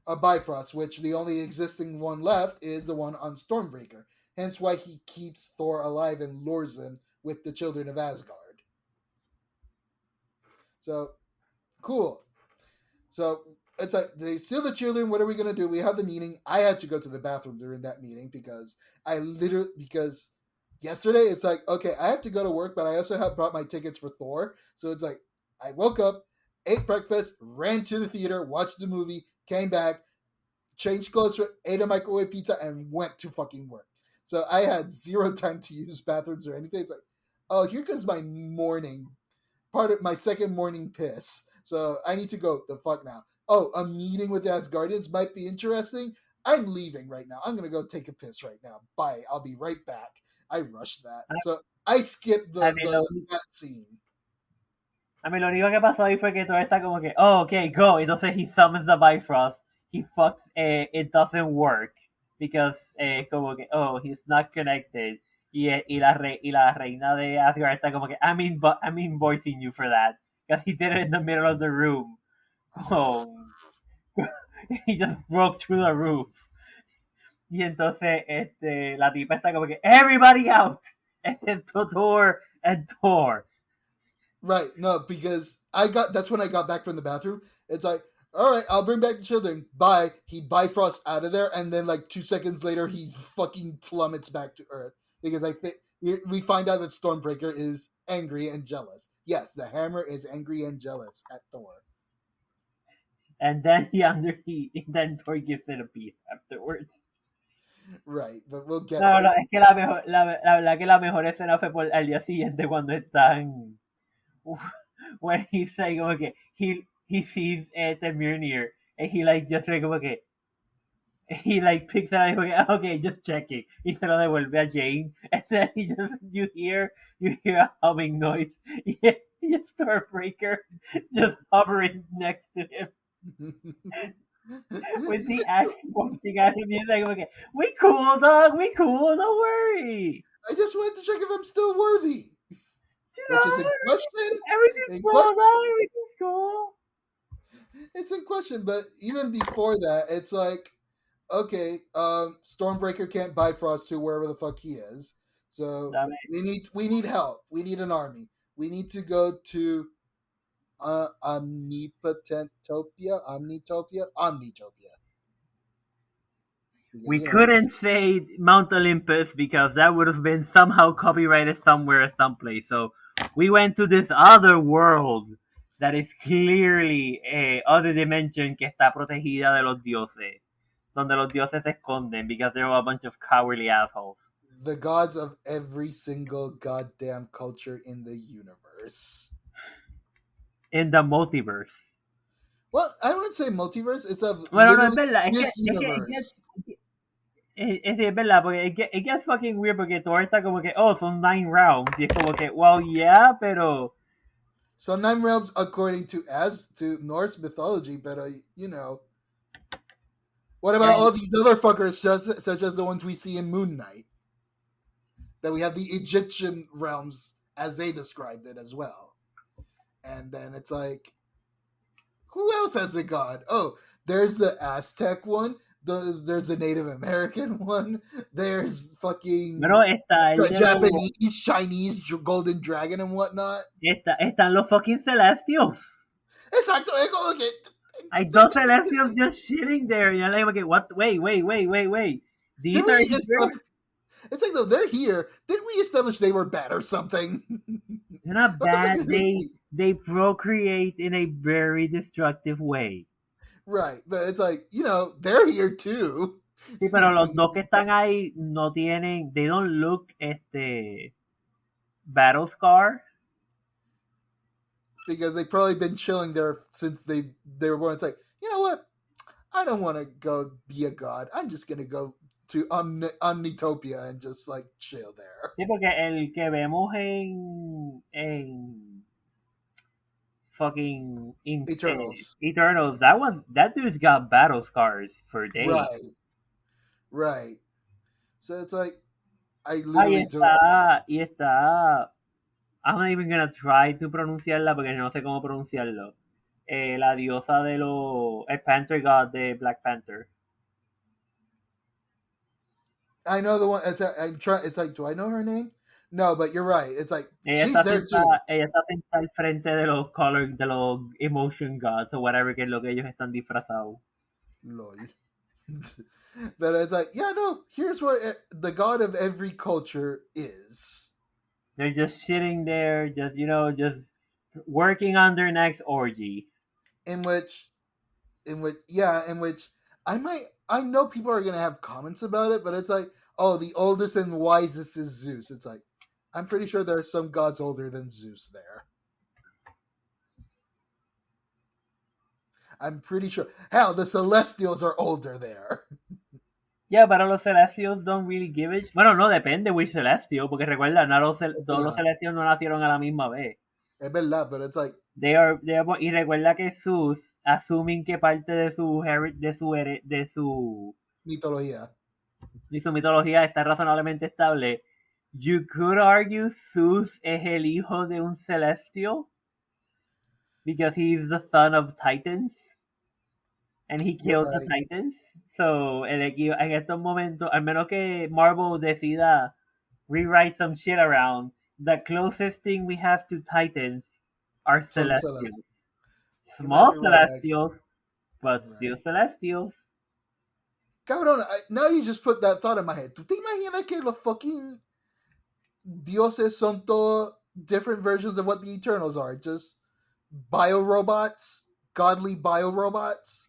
A Bifrost, which the only existing one left is the one on Stormbreaker. Hence why he keeps Thor alive and lures him with the children of Asgard. So, cool. So, it's like, they steal the children. What are we going to do? We have the meeting. I had to go to the bathroom during that meeting because yesterday it's like, okay, I have to go to work, but I also have brought my tickets for Thor. So it's like, I woke up, ate breakfast, ran to the theater, watched the movie, came back, changed clothes, ate a microwave pizza, and went to fucking work. So I had zero time to use bathrooms or anything. It's like, oh, here comes my my second morning piss. So I need to go the fuck now. Oh, a meeting with the Asgardians might be interesting. I'm leaving right now. I'm going to go take a piss right now. Bye. I'll be right back. I rushed that. So I skipped that scene. I mean, lo único que pasó ahí fue que todo está como que, oh, okay, go. Entonces he summons the Bifrost. He fucks, it doesn't work. Because, como que, oh, he's not connected. Y la reina de Asgard está como que, I'm invoicing you for that. Because he did it in the middle of the room. Oh. He just broke through the roof. Y entonces, la tipa está como que, everybody out! Excepto Thor and Thor. Right, no, because that's when I got back from the bathroom. It's like, all right, I'll bring back the children. Bye. He bifrosts out of there, and then like 2 seconds later, he fucking plummets back to Earth. Because I think we find out that Stormbreaker is angry and jealous. Yes, the Hammer is angry and jealous at Thor. And then then Thor gives it a beat afterwards. Right, but we'll get. No, es que la verdad que la mejor escena fue al día siguiente cuando están. When he's like, okay, he sees the Mjolnir and he like just like okay, he like picks it up and like, okay, just checking. Y se lo devuelve a Jane, and then you hear a humming noise. Yeah, Stormbreaker just hovering next to him. With the axe pointing at him, he's like, okay, we cool, dog, we cool, don't worry. I just wanted to check if I'm still worthy, You which is in know, question. everything's In cool, question, dog, everything's cool. it's in question. But even before that, it's like, okay, Stormbreaker can't Bifrost to wherever the fuck he is. So Dame. we need help. We need an army. We need to go to Omnitopia. Because, We couldn't say Mount Olympus because that would have been somehow copyrighted somewhere, someplace. So we went to this other world that is clearly a other dimension que está protegida de los dioses, donde los dioses se esconden because they're a bunch of cowardly assholes. the gods of every single goddamn culture in the universe. In the multiverse. Well, I wouldn't say multiverse. It's a Bueno, no, es literally verdad. this universe. Es verdad, porque it gets fucking weird porque Thor está como que, oh, son 9 rounds. Y es como que, well, yeah, pero... So 9 realms according to Norse mythology, but what about all these other fuckers such as the ones we see in Moon Knight? That we have the Egyptian realms as they described it as well. And then it's like, who else has a god? Oh, there's the Aztec one. There's a Native American one. There's fucking Pero está el de Japanese, Chinese, Golden Dragon and whatnot. Están los fucking Celestials. Exacto. Es como que, Hay dos Celestials just shitting there. And you're like, okay, what? Wait. These are here? It's like, though, they're here. Didn't we establish they were bad or something? They're not What the fuck bad. are they? They procreate in a very destructive way. Right, but it's like, they're here too. Sí, pero los dos que están ahí no tienen, they don't look battle scar. Because they've probably been chilling there since they were born. It's like, you know what? I don't want to go be a god. I'm just going to go to Omnitopia and just like chill there. Sí, porque el que vemos en fucking Eternals, that dude's got battle scars for days. Right. So it's like, I literally y está, I'm not even gonna try to pronunciarla porque no sé cómo pronunciarlo. La diosa de el Panther God de Black Panther. I know the one. It's like, do I know her name? No, but you're right. It's like, she's there too. Ella está sentada al frente de los emotion gods o whatever que es lo que ellos están disfrazados. Lol. But it's like, yeah, no, here's where the god of every culture is. They're just sitting there, just working on their next orgy. In which I know people are gonna have comments about it, but it's like, oh, the oldest and wisest is Zeus. It's like, I'm pretty sure there are some gods older than Zeus there. I'm pretty sure. Hell, the Celestials are older there. Yeah, pero los Celestials don't really give it. Bueno, no, depende which Celestial, porque recuerda, todos los Celestials no nacieron a la misma vez. Es verdad, but it's like... y recuerda que Zeus, assuming que parte de su mitología. Y su mitología está razonablemente estable. You could argue Zeus es el hijo de un Celestial because he's the son of Titans and he killed the Titans. So, en estos momentos, al menos que Marvel decida rewrite some shit around, the closest thing we have to Titans are Celestials. Small Celestials, but still Celestials. Cabrón, now you just put that thought in my head. ¿Tú te imaginas que los fucking dioses son todo different versions of what the Eternals are? Just biorobots? Godly biorobots?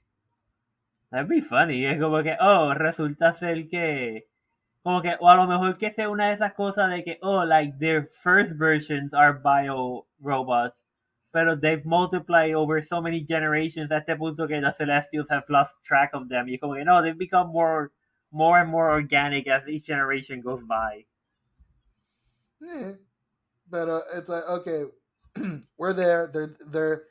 That'd be funny. Es como que, resulta ser que... Como que, o a lo mejor que sea una de esas cosas de que, like their first versions are biorobots, pero they've multiplied over so many generations a este punto que the Celestials have lost track of them. Y como que, no, they've become more and more organic as each generation goes by. Yeah. But it's like, okay, we're there. They're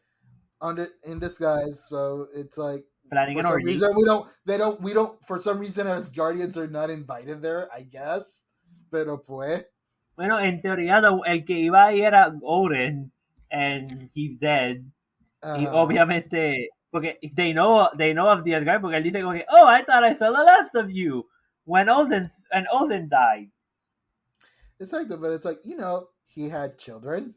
in disguise. So it's like planning for an some orgy. reason we don't for some reason as guardians are not invited there. I guess, pero pues. Bueno, en teoría, el que iba ahí era Oden, and he's dead. Y obviamente, porque they know of the other guy, porque él dice como que, oh, I thought I saw the last of you when Oden died. Exactly, but it's like he had children.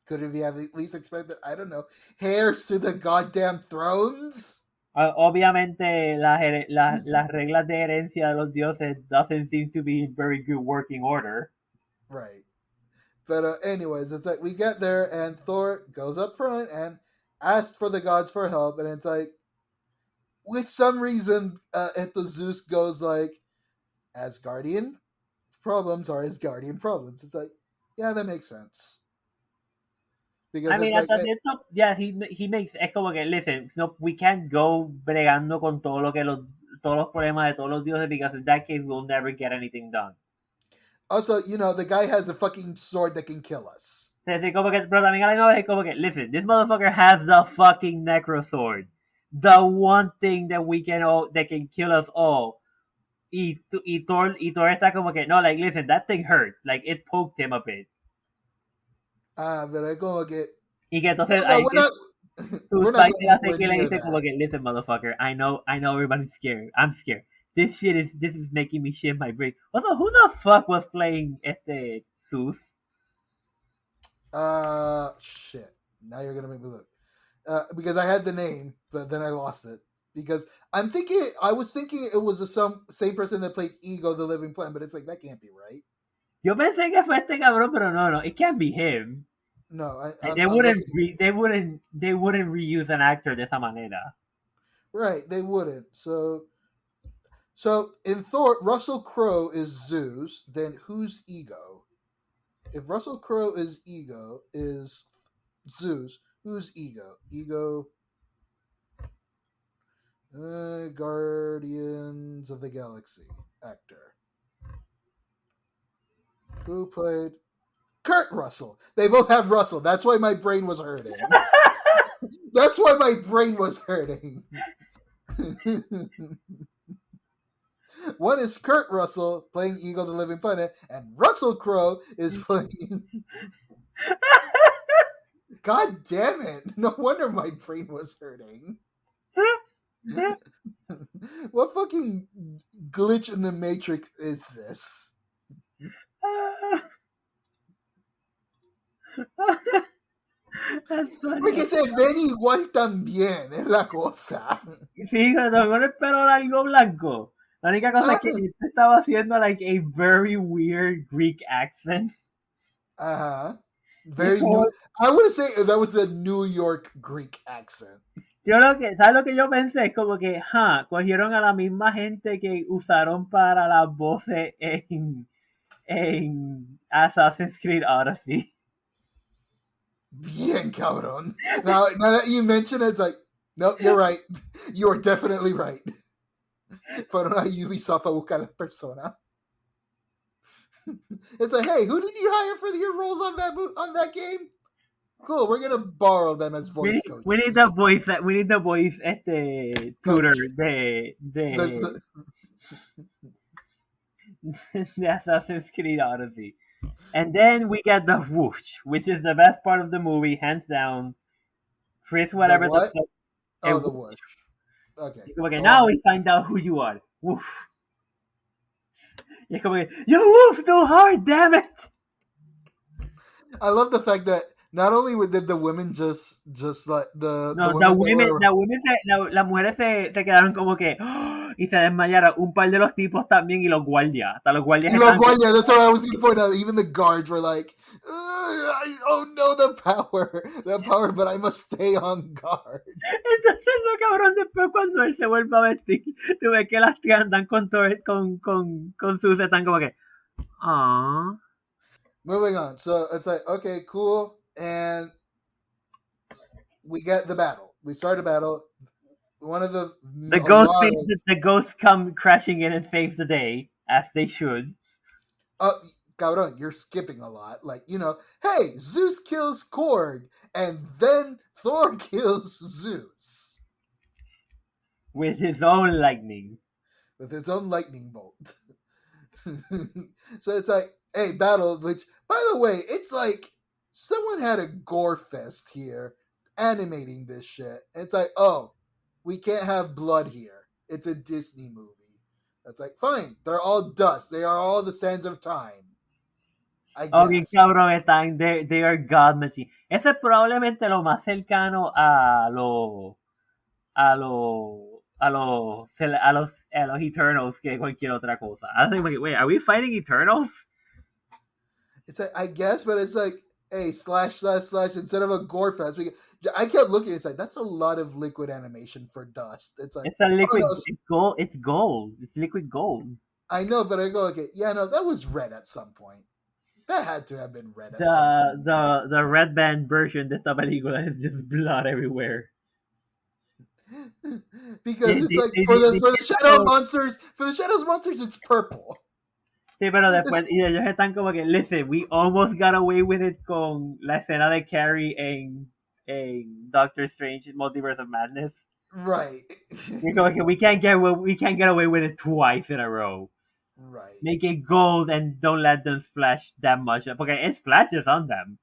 Could he have at least expected? I don't know, heirs to the goddamn thrones. Obviamente, las reglas de herencia de los dioses doesn't seem to be in very good working order. Right. But anyways, it's like we get there and Thor goes up front and asks for the gods for help, and it's like, with some reason, Zeus goes like, Asgardian problems are Asgardian problems. It's like, yeah, that makes sense. Because I mean, it's like, yeah, he makes, es como que, listen, no, we can't go bregando con todo lo que todos los problemas de todos los dioses, because in that case we'll never get anything done. Also, the guy has a fucking sword that can kill us. Como que, pero también a la misma vez es como que, listen, this motherfucker has the fucking necro sword, the one thing that can kill us all. Y Thor está como que, no, like, listen, that thing hurt, like, it poked him a bit. Pero es como que, y que entonces we're not que le dice como que, listen, motherfucker, I know everybody's scared. I'm scared. This is making me shit my brain. Also, who the fuck was playing Zeus? Shit. Now you're gonna make me look. Because I had the name, but then I lost it. Because I was thinking it was the same person that played Ego, the Living Planet, but it's like, that can't be right. Yo pensé que fue este cabrón, pero no, it can't be him. No, they wouldn't reuse an actor de esa manera. Right, they wouldn't. So in Thor, Russell Crowe is Zeus. Then who's Ego? If Russell Crowe is Ego, is Zeus. Who's Ego? Ego. Guardians of the Galaxy actor. Who played Kurt Russell? They both have Russell. That's why my brain was hurting. That's why my brain was hurting. One is Kurt Russell playing Ego the Living Planet, and Russell Crowe is playing. God damn it! No wonder my brain was hurting. What fucking glitch in the Matrix is this? Porque se ven igual también, es la cosa. Sí, con el pelo largo blanco. La única cosa es que estaba haciendo like a very weird Greek accent. Very new. I would say that was a New York Greek accent. ¿Sabes lo que yo pensé? Es como que, cogieron a la misma gente que usaron para las voces en Assassin's Creed Odyssey. Bien cabrón. Now that you mention it, it's like, nope, you're right. You are definitely right. Fueron a Ubisoft a buscar a la persona. It's like, hey, who did you hire for your roles on that game? Cool, we're gonna borrow them as voice coaches. We need the voice tutor de Assassin's Creed Odyssey. And then we get the whoosh, which is the best part of the movie, hands down. Chris, whatever the what? The whoosh. Okay. Now we find out who you are. Woof. You woof too hard, damn it! I love the fact that not only did the women just like las mujeres se quedaron como que y se desmayaron. Un par de los tipos también y los guardias. Hasta los guardias. That's what I was going to point out. Even the guards were like, oh no, the power, but I must stay on guard. Entonces lo cabrón, después cuando él se vuelve a vestir, tú ves que las tías andan con sus, están como que aww. Moving on. So it's like, okay, cool. And we get the battle. We start a battle. One of the ghosts come crashing in and save the day, as they should. cabrón, you're skipping a lot. Like, hey, Zeus kills Korg, and then Thor kills Zeus. With his own lightning. With his own lightning bolt. So it's like, hey, battle, which, by the way, it's like someone had a gore fest here animating this shit. And it's like, oh, we can't have blood here. It's a Disney movie. It's like, fine, they're all dust. They are all the sands of time. I guess. Okay, cabrón, están, they are God machine. Ese es probablemente lo más cercano a los Eternals que cualquier otra cosa. I think, wait, are we fighting Eternals? It's like, I guess, but it's like, hey, slash, instead of a gore fest. I kept looking, it's like, that's a lot of liquid animation for dust. It's like, it's a liquid, it's gold. It's liquid gold. I know, but I go, okay, yeah, no, that was red at some point. That had to have been red at some point. The red band version de esta película is just blood everywhere. Because it's like, for the shadow monsters, it's purple. Sí, pero después ellos están como que, listen, we almost got away with it con la escena de Carrie en Doctor Strange Multiverse of Madness. Right. Como que we can't get away with it twice in a row. Right. Make it gold and don't let them splash that much. Porque it splashes on them.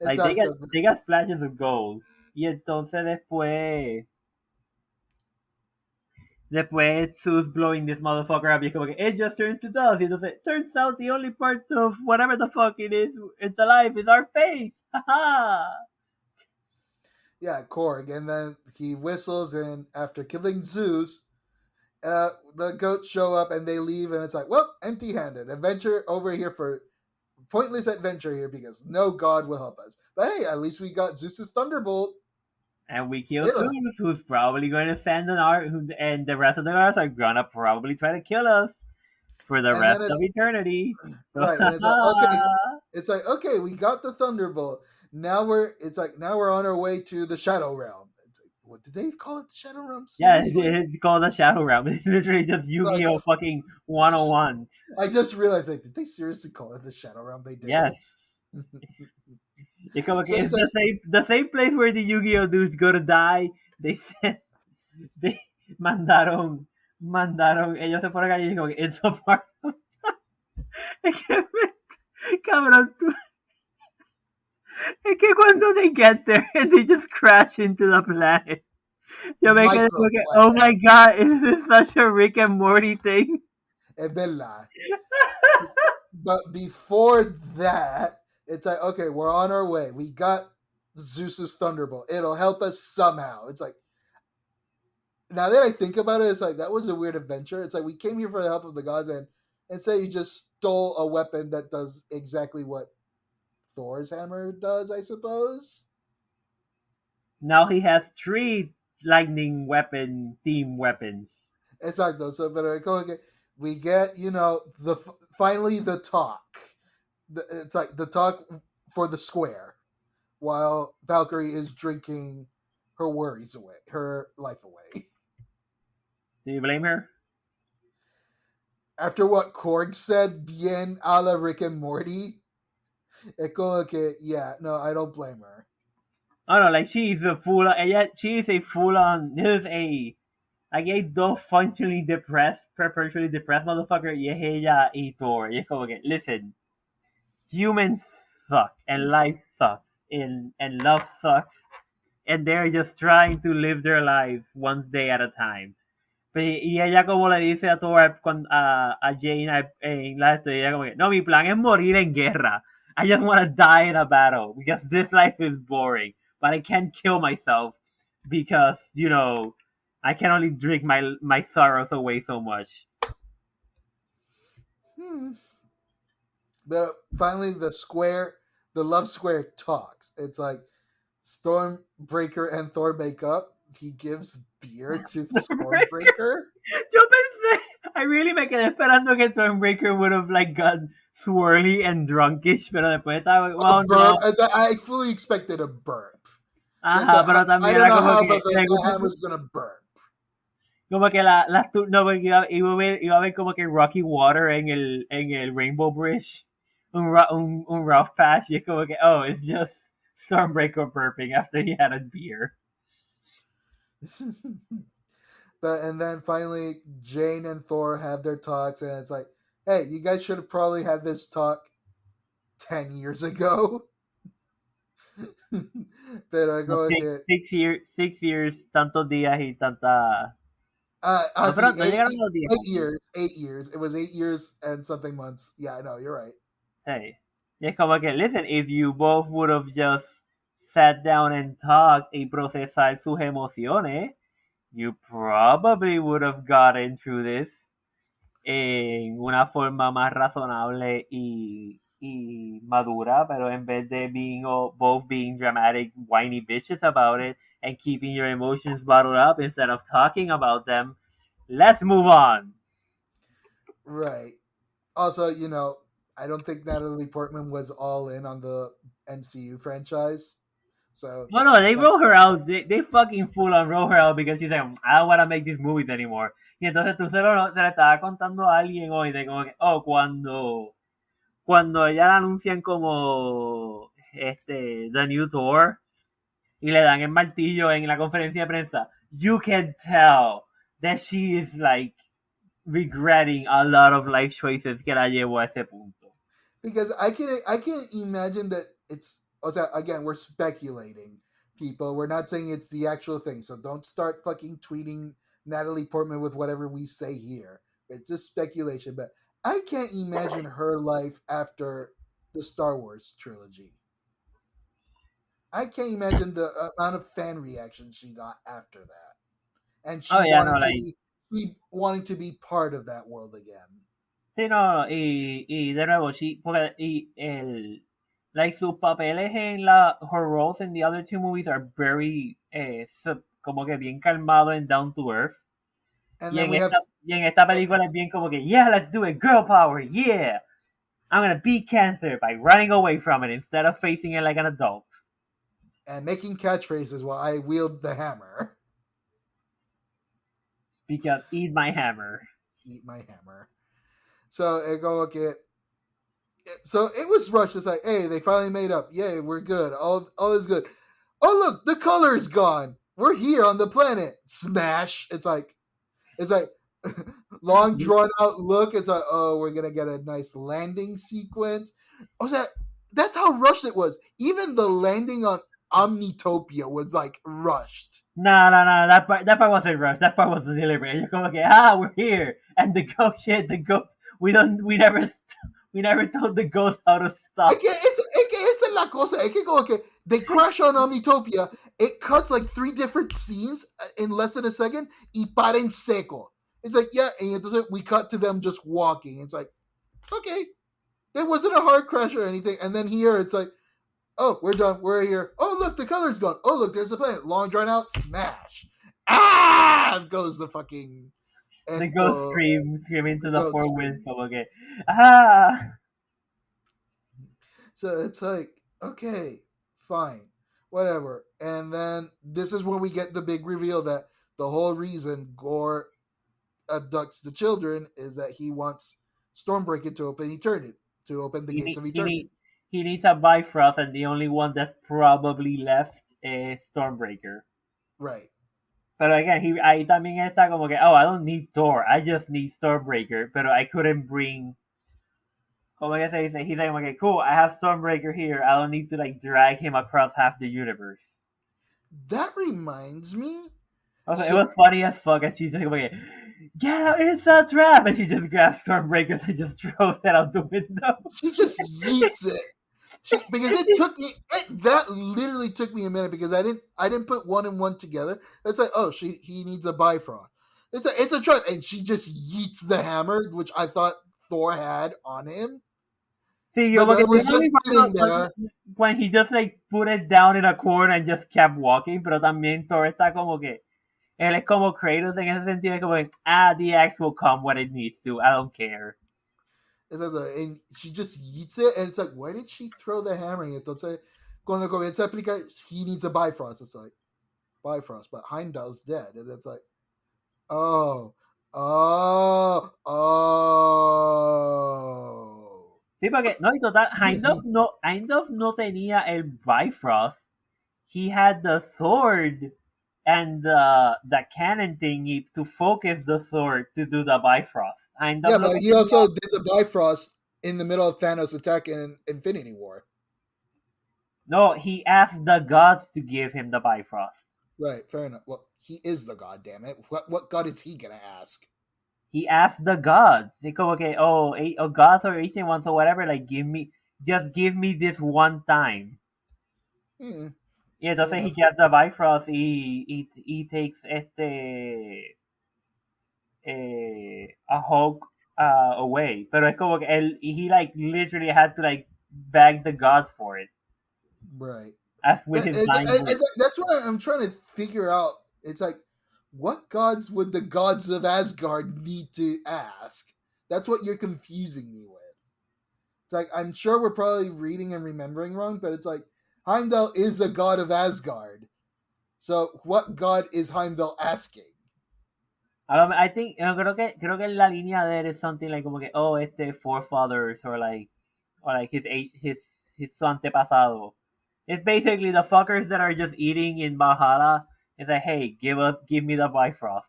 Like they got splashes of gold. Y entonces después Zeus blowing this motherfucker up, y como que it just turns to dust. Y entonces turns out the only part of whatever the fuck it is, it's alive, is our face. Haha. Yeah, Korg, and then he whistles, and after killing Zeus, the goats show up and they leave, and it's like, well, empty-handed. Adventure over here for pointless adventure here because no god will help us. But hey, at least we got Zeus's thunderbolt. And we kill Zeus, who's probably going to send an art, and the rest of the arts are gonna probably try to kill us for the rest of eternity. Right, and it's like, okay, we got the thunderbolt. Now we're on our way to the Shadow Realm. It's like, what did they call it? The Shadow Realm? Seriously? Yeah, it's called the Shadow Realm. It's literally just Yu-Gi-Oh! Fucking 101. I just realized, like, did they seriously call it the Shadow Realm? They did. Yes. It's the same place where the Yu-Gi-Oh! Dudes go to die. They mandaron, ellos se fueron allí y como que it's a part of cabrón, es que cuando they get there and they just crash into the planet. Yo me quedé como que, oh my god, is this such a Rick and Morty thing? Es verdad. But before that, it's like, okay, we're on our way. We got Zeus's thunderbolt. It'll help us somehow. It's like, now that I think about it, it's like, that was a weird adventure. It's like, we came here for the help of the gods, and instead you just stole a weapon that does exactly what Thor's hammer does, I suppose. Now he has 3 lightning weapon theme weapons. Exactly. So, but okay, we get, finally the talk. It's like the talk for the square, while Valkyrie is drinking her worries away, her life away. Do you blame her? After what Korg said, bien a la Rick and Morty, yeah, no, I don't blame her. Oh no, like she is a full-on, like a dos functionally depressed, perpetually depressed motherfucker, y es ella y Thor. Y es como que, listen, humans suck, and life sucks, and love sucks, and they're just trying to live their lives one day at a time. Y ella como le dice a Thor, a Jane en la ella como que, no, mi plan es morir en guerra. I just want to die in a battle because this life is boring, but I can't kill myself because, I can only drink my sorrows away so much. But finally, the love square talks. It's like Stormbreaker and Thor make up. He gives beer to Stormbreaker. Yo pensé, I really me quedé esperando que Stormbreaker would have gotten swirly and drunkish, pero después estaba, well, no. I fully expected a burp. Ajá, pero también I don't know how, but the hammer's gonna burp. Como que no, porque iba a haber como que Rocky Water en el Rainbow Bridge. Un rough patch. Y es como que, oh, it's just Stormbreaker burping after he had a beer. And then finally, Jane and Thor have their talks, and it's like, hey, you guys should have probably had this talk 10 years ago. Pero como que... 6 years, tantos días y tanta... No, pero no llegaron los días. 8 years. It was 8 years and something months. Yeah, I know, you're right. Hey. Y es como que, listen, if you both would have just sat down and talked y procesar sus emociones, you probably would have gotten through this en una forma más razonable y madura, pero en vez de both being dramatic, whiny bitches about it and keeping your emotions bottled up instead of talking about them, let's move on. Right. Also, you know, I don't think Natalie Portman was all in on the MCU franchise. So No, they roll her out. They fucking full on roll her out because she's like, I don't want to make these movies anymore. Y entonces tú se le estaba contando a alguien hoy de como que, oh, cuando ella la anuncian como The New Thor y le dan el martillo en la conferencia de prensa, you can tell that she is like regretting a lot of life choices que la llevó a ese punto. Because I can imagine that it's, again, we're speculating, people. We're not saying it's the actual thing, so don't start fucking tweeting Natalie Portman with whatever we say here. It's just speculation, but I can't imagine her life after the Star Wars trilogy. I can't imagine the amount of fan reaction she got after that, and she wanting to be part of that world again. Sí, no, y de nuevo, like sus papeles en her roles in the other two movies are very como que bien calmado and down to earth. And y en esta película es bien como que, yeah, let's do it, girl power, yeah. I'm gonna beat cancer by running away from it instead of facing it like an adult. And making catchphrases while I wield the hammer. Because eat my hammer. Eat my hammer. So it was rushed. It's like, hey, they finally made up. Yay, we're good. All is good. Oh, look, the color is gone. We're here on the planet. Smash. It's like long drawn out look. It's like, oh, we're gonna get a nice landing sequence. That's how rushed it was. Even the landing on Omnitopia was like rushed. No, that part wasn't rushed. That part was deliberate. You're going, okay, we're here, and the ghost. We never told the ghost how to stop. Esa es la cosa. Es que como que they crash on Omnitopia. It cuts like 3 different scenes in less than a second. Y para en seco. It's like, yeah, and entonces we cut to them just walking. It's like, okay, it wasn't a hard crash or anything. And then here it's like, oh, we're done. We're here. Oh, look, the color's gone. Oh, look, there's the planet. Long drawn out, smash. Ah! Goes the fucking... The ghost screaming to the 4 winds. Okay. Ah! So it's like, okay, fine, whatever. And then this is when we get the big reveal that the whole reason Gore abducts the children is that he wants Stormbreaker to open eternity, to open the gates of eternity. He needs a Bifrost, and the only one that's probably left is Stormbreaker. Right. Pero again, ahí también está como que, oh, I don't need Thor, I just need Stormbreaker, pero I couldn't bring... Como que se dice, he's like, okay, cool, I have Stormbreaker here, I don't need to like drag him across half the universe. That reminds me... it was funny as fuck, and she's like, okay, get out, it's a trap! And she just grabs Stormbreaker and just throws it out the window. She just yeets it. Because that literally took me a minute because I didn't put 1 and 1 together. It's like, oh, he needs a Bifrost. It's a trap, and she just yeets the hammer, which I thought Thor had on him. Sí, yo porque was just sitting there. When he just like put it down in a corner and just kept walking, pero también Thor está como que él es como Kratos en ese sentido, como the axe will come when it needs to, I don't care. And she just yeets it, and it's like, why did she throw the hammer? Entonces, cuando comienza a aplicar, he needs a Bifrost. It's like, Bifrost, but Heimdall's dead. And it's like, Oh. Oh. Oh. Sí, porque, no, y total, Heimdall no tenía el Bifrost. He had the sword and the cannon thingy to focus the sword to do the Bifrost. Yeah, Heimdall lo but que he tenía. also did the Bifrost in the middle of Thanos' attack in Infinity War. No, he asked the gods to give him the Bifrost. Right, fair enough. Well, he is the god, damn it. What god is he gonna ask? He asked the gods. They go, okay, gods or ancient ones or whatever, like, just give me this one time. Hmm, Y fair entonces he enough. gets the Bifrost y takes a Hulk away. Pero es como que he like literally had to like beg the gods for it. Right. As with his dying breath. That's what I'm trying to figure out. It's like, what gods would the gods of Asgard need to ask? That's what you're confusing me with. It's like, I'm sure we're probably reading and remembering wrong, but it's like, Heimdall is a god of Asgard. So, what god is Heimdall asking? I think, creo que la línea de él es something like como que, forefathers or like his su antepasado. It's basically the fuckers that are just eating in Valhalla. It's like, hey, give me the Bifrost.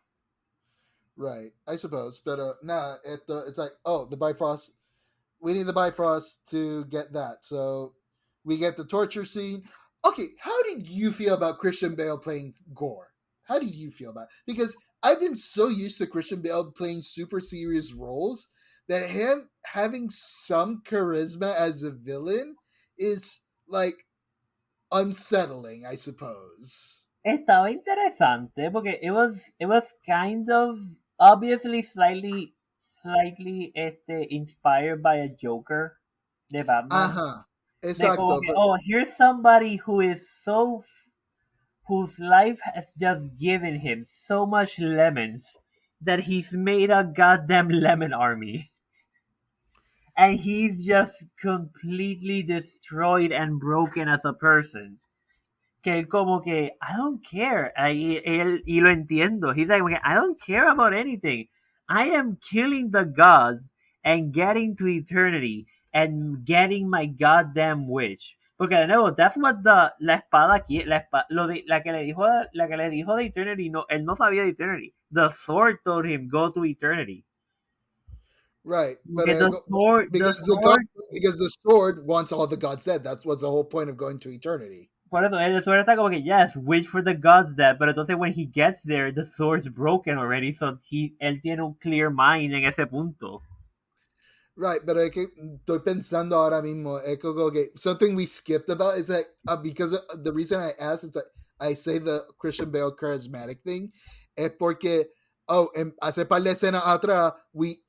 Right, I suppose. But nah, it's like, oh, the Bifrost. We need the Bifrost to get that. So we get the torture scene. Okay, how did you feel about Christian Bale playing Gore? How did you feel about it? Because I've been so used to Christian Bale playing super serious roles that him having some charisma as a villain is like unsettling, I suppose. Estaba interesante porque it was kind of obviously slightly inspired by a Joker de Batman. Ajá, De como exacto. que, But oh, here's somebody whose life has just given him so much lemons that he's made a goddamn lemon army. And he's just completely destroyed and broken as a person. Que él como que, I don't care. Y lo entiendo. He's like, I don't care about anything. I am killing the gods and getting to eternity and getting my goddamn wish. Porque de nuevo, that's what la espada quiere. La que le dijo de eternity, no, él no sabía de eternity. The sword told him, go to eternity. right, but Porque the sword because the sword wants all the gods dead. That's what's the whole point of going to eternity. Por eso, el sword está como que, yes, wish for the gods that, pero entonces when he gets there, the sword's broken already, so él tiene un clear mind en ese punto. Right, but estoy pensando ahora mismo, okay, something we skipped about is that because the reason I asked is that I say the Christian Bale charismatic thing, es porque, hace par de escenas atrás, we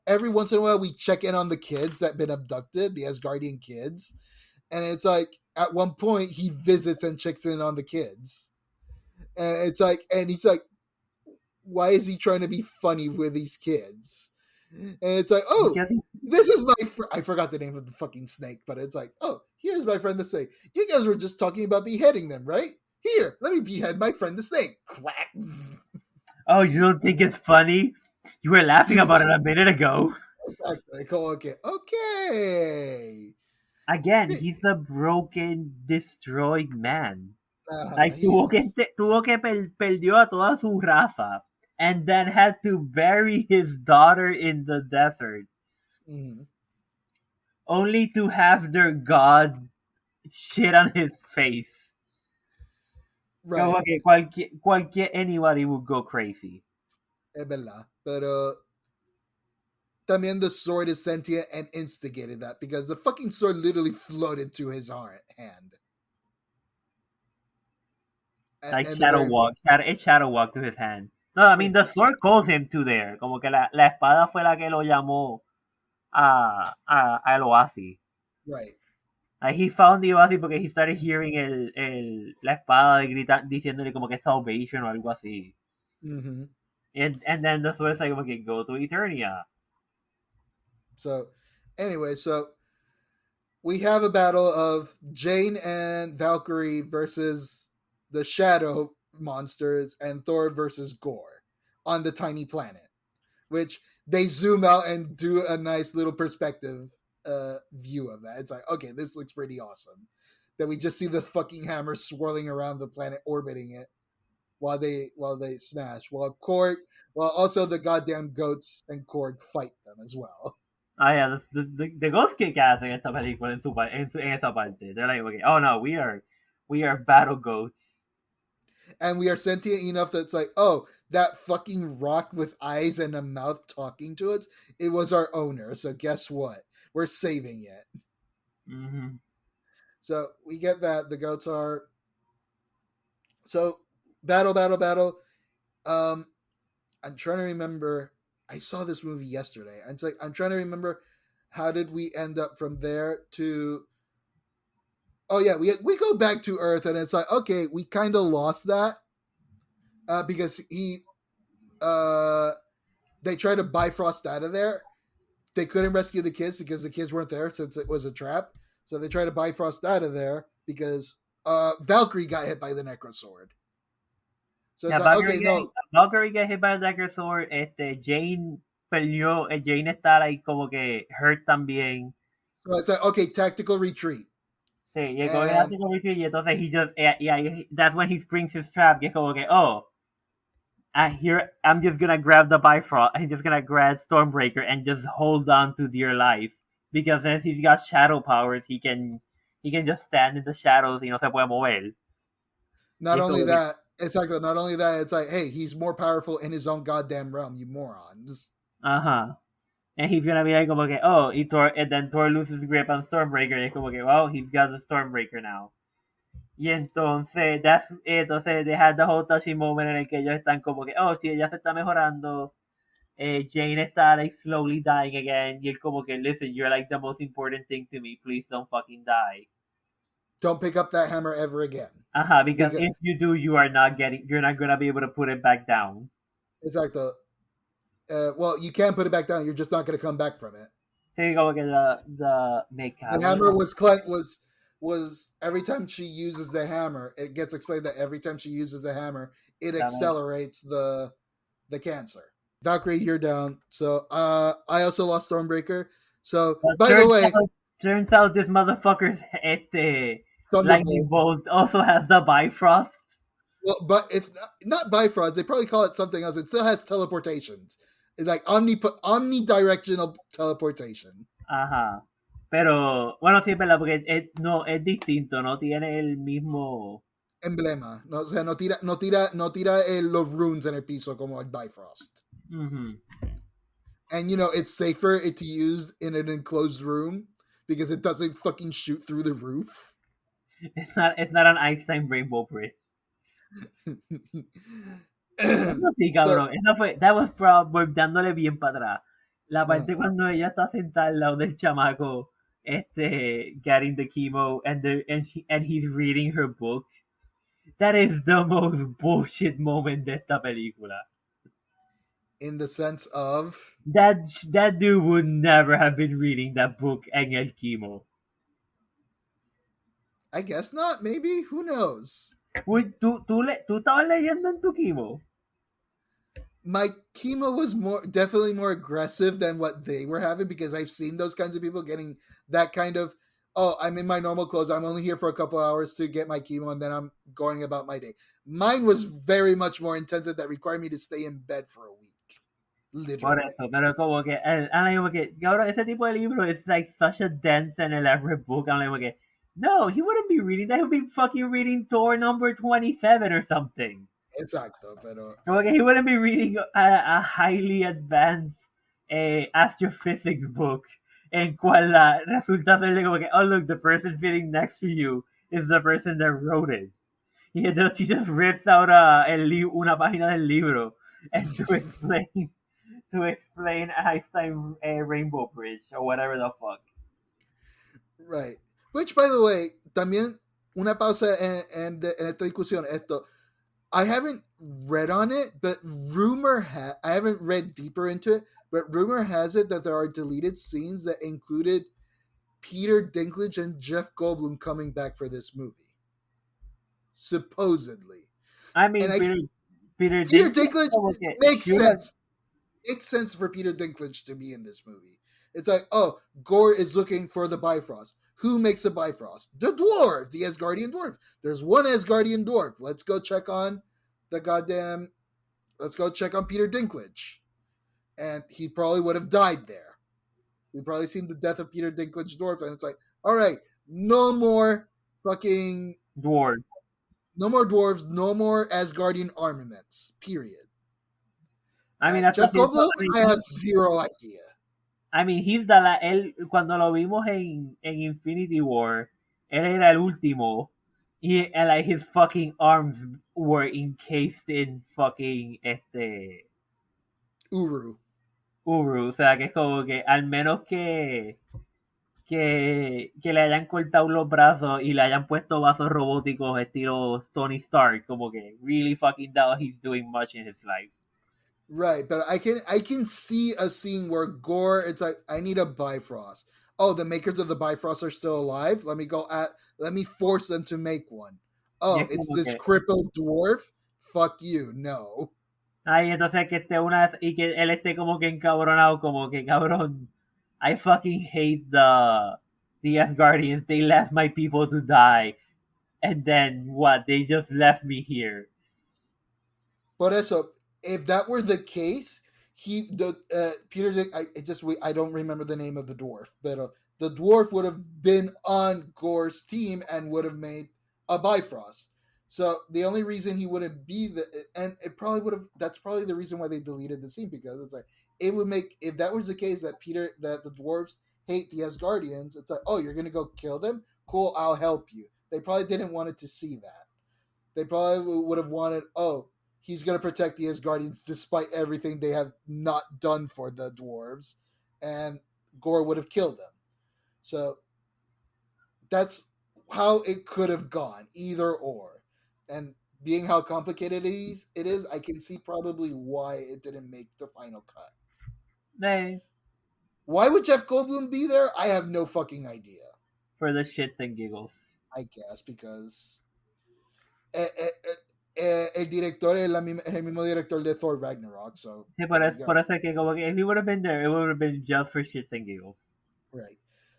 every once in a while we check in on the kids that been abducted, the Asgardian kids, and it's like at one point he visits and checks in on the kids, and it's like, and he's like, why is he trying to be funny with these kids? And it's like, oh, this is my I forgot the name of the fucking snake, but it's like, oh, here's my friend the snake. You guys were just talking about beheading them, right? Here, let me behead my friend the snake. Clack. Oh, you don't think it's funny? You were laughing about it a minute ago. Exactly. Okay. Again, he's a broken, destroyed man. Like, He is. perdió a toda su raza. And then had to bury his daughter in the desert. Mm. Only to have their god shit on his face. Right. Como que anybody would go crazy. Es verdad. Pero también the sword is sentient and instigated that because the fucking sword literally floated to his hand. Like shadow walk. It shadow walk to his hand. No, I mean the sword calls him to there. Como que la espada fue la que lo llamó al oasis. Right. Like he found the oasis porque he started hearing la espada diciéndole como que salvation o algo así. Mm-hmm. And then the sword is like, okay, go to Eternia. So, anyway, we have a battle of Jane and Valkyrie versus the Shadow monsters and Thor versus Gore. on the tiny planet, which they zoom out and do a nice little perspective view of that. It's like, okay, this looks pretty awesome. That we just see the fucking hammer swirling around the planet, orbiting it while they smash. While also the goddamn goats and Korg fight them as well. Ah, yeah, the ghost kick ass en esta película en esa parte. They're like, okay, oh no, we are battle goats. And we are sentient enough that it's like, oh, that fucking rock with eyes and a mouth talking to us, it was our owner. So guess what? We're saving it. Mm-hmm. So we get that. The goats are. So battle. I'm trying to remember. I saw this movie yesterday. It's like I'm trying to remember how did we end up from there to. Oh yeah, we go back to Earth, and it's like, okay, we kind of lost that because they tried to Bifrost out of there. They couldn't rescue the kids because the kids weren't there since it was a trap. So they tried to Bifrost out of there because Valkyrie got hit by the Necrosword. So it's Yeah, like, okay, no. Valkyrie get hit by the Necrosword. Jane peleó. Jane está like como que hurt también. So it's like, okay, tactical retreat. Sí, llegó el tactical retreat y entonces he just, that's when he springs his trap. Y es como que, oh, here, I'm just gonna grab the Bifrost. I'm just gonna grab Stormbreaker and just hold on to dear life. Because since he's got shadow powers, he can just stand in the shadows y no se puede mover. Not only that, it's like, hey, he's more powerful in his own goddamn realm, you morons. Uh-huh. And he's gonna be like, como que, oh, and then Thor loses grip on Stormbreaker, y es como que, well, he's got the Stormbreaker now. Y entonces, they had the whole touching moment en el que ellos están como que, oh, si ella se está mejorando, Jane está like slowly dying again, y él como que, listen, you're like the most important thing to me, please don't fucking die. Don't pick up that hammer ever again. Because if you do, you're not gonna be able to put it back down. Exactly. Well, you can put it back down. You're just not going to come back from it. Sí, como que the hammer was every time she uses the hammer, it gets explained that every time she uses the hammer, it accelerates the cancer. Valkyrie, you're down. So I also lost Stormbreaker. So by the way, turns out this motherfucker's lightning bolt also has the Bifrost. Well, but it's not Bifrost. They probably call it something else. It still has teleportations. It's like omnidirectional teleportation. Ajá. Pero, bueno, sí, ¿verdad? Porque es distinto, no tiene el mismo emblema. No, o sea, no tira los runes en el piso como el Bifrost. Mm-hmm. And, it's safer to use in an enclosed room because it doesn't fucking shoot through the roof. It's not an Einstein rainbow bridge. Sí, cabrón. That was probably dándole bien para atrás. La parte cuando ella está sentada al lado del chamaco, getting the chemo, and he's reading her book. That is the most bullshit moment de esta película. In the sense of that dude would never have been reading that book en el chemo. I guess not. Maybe. Who knows? ¿Tú estabas leyendo en tu chemo? My chemo was definitely more aggressive than what they were having because I've seen those kinds of people getting that kind of, oh, I'm in my normal clothes. I'm only here for a couple hours to get my chemo and then I'm going about my day. Mine was very much more intensive that required me to stay in bed for a week. Literally. Por eso, pero como que, cabrón, ese tipo de libro is like such a dense and elaborate book. I'm like, no, he wouldn't be reading that. He would be fucking reading Thor number 27 or something. Exacto, pero... Okay, he wouldn't be reading a highly advanced astrophysics book en cual resulta serle como que, oh look, the person sitting next to you is the person that wrote it. He just rips out una página del libro and to explain Einstein Rainbow Bridge or whatever the fuck. Right. Which, by the way, también una pausa en esta discusión, esto... I haven't read on it, but I haven't read deeper into it, but rumor has it that there are deleted scenes that included Peter Dinklage and Jeff Goldblum coming back for this movie. Supposedly. I mean, Peter Peter Dinklage Dinklage como que, makes you're sense. Makes sense for Peter Dinklage to be in this movie. It's like, oh, Gore is looking for the Bifrost. Who makes the Bifrost? The dwarves, the Asgardian dwarf. There's one Asgardian dwarf. Let's go check on Peter Dinklage. And he probably would have died there. We've probably seen the death of Peter Dinklage dwarf, and it's like, all right, no more fucking dwarf. no more dwarves, no more Asgardian armaments. Period. I mean, And hasta Jeff Goldblum, I have he's, zero idea. I mean, él, cuando lo vimos en Infinity War, él era el último. And like his fucking arms were encased in fucking Uru. O sea, que es como que al menos que le hayan cortado los brazos y le hayan puesto vasos robóticos estilo Tony Stark, como que really fucking doubt he's doing much in his life. Right, but I can see a scene where Gore, it's like, I need a Bifrost. Oh, the makers of the Bifrost are still alive? Let me force them to make one. Oh, it's this crippled dwarf? Fuck you, no. Ay, entonces que y que él esté como que encabronado, como que cabrón, I fucking hate the Asgardians. They left my people to die. And then what? They just left me here. Por eso, if that were the case, Peter, I don't remember the name of the dwarf, but the dwarf would have been on Gore's team and would have made a Bifrost. So the only reason he wouldn't be and it probably would have. That's probably the reason why they deleted the scene, because it's like, it would make, if that was the case, that the dwarves hate the Asgardians. It's like, oh, you're gonna go kill them? Cool, I'll help you. They probably didn't want it to see that. They probably would have wanted, oh, he's going to protect the Asgardians despite everything they have not done for the dwarves, and Gore would have killed them. So that's how it could have gone, either or. And being how complicated it is, I can see probably why it didn't make the final cut. Hey. Why would Jeff Goldblum be there? I have no fucking idea. For the shits and giggles. I guess, because el director es el mismo director de Thor Ragnarok, so... Sí, por eso que como que if he would have been there, it would have been just for shits and giggles. Right.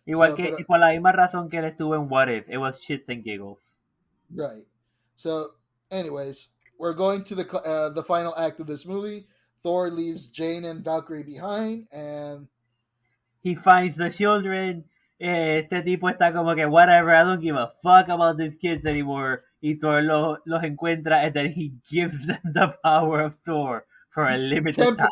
Igual que, por la misma razón que él estuvo en What If, it was shits and giggles. Right. So, anyways, we're going to the final act of this movie. Thor leaves Jane and Valkyrie behind, and... He finds the children. Este tipo está como que, whatever, I don't give a fuck about these kids anymore. Y Thor los encuentra, and then he gives them the power of Thor for a limited time.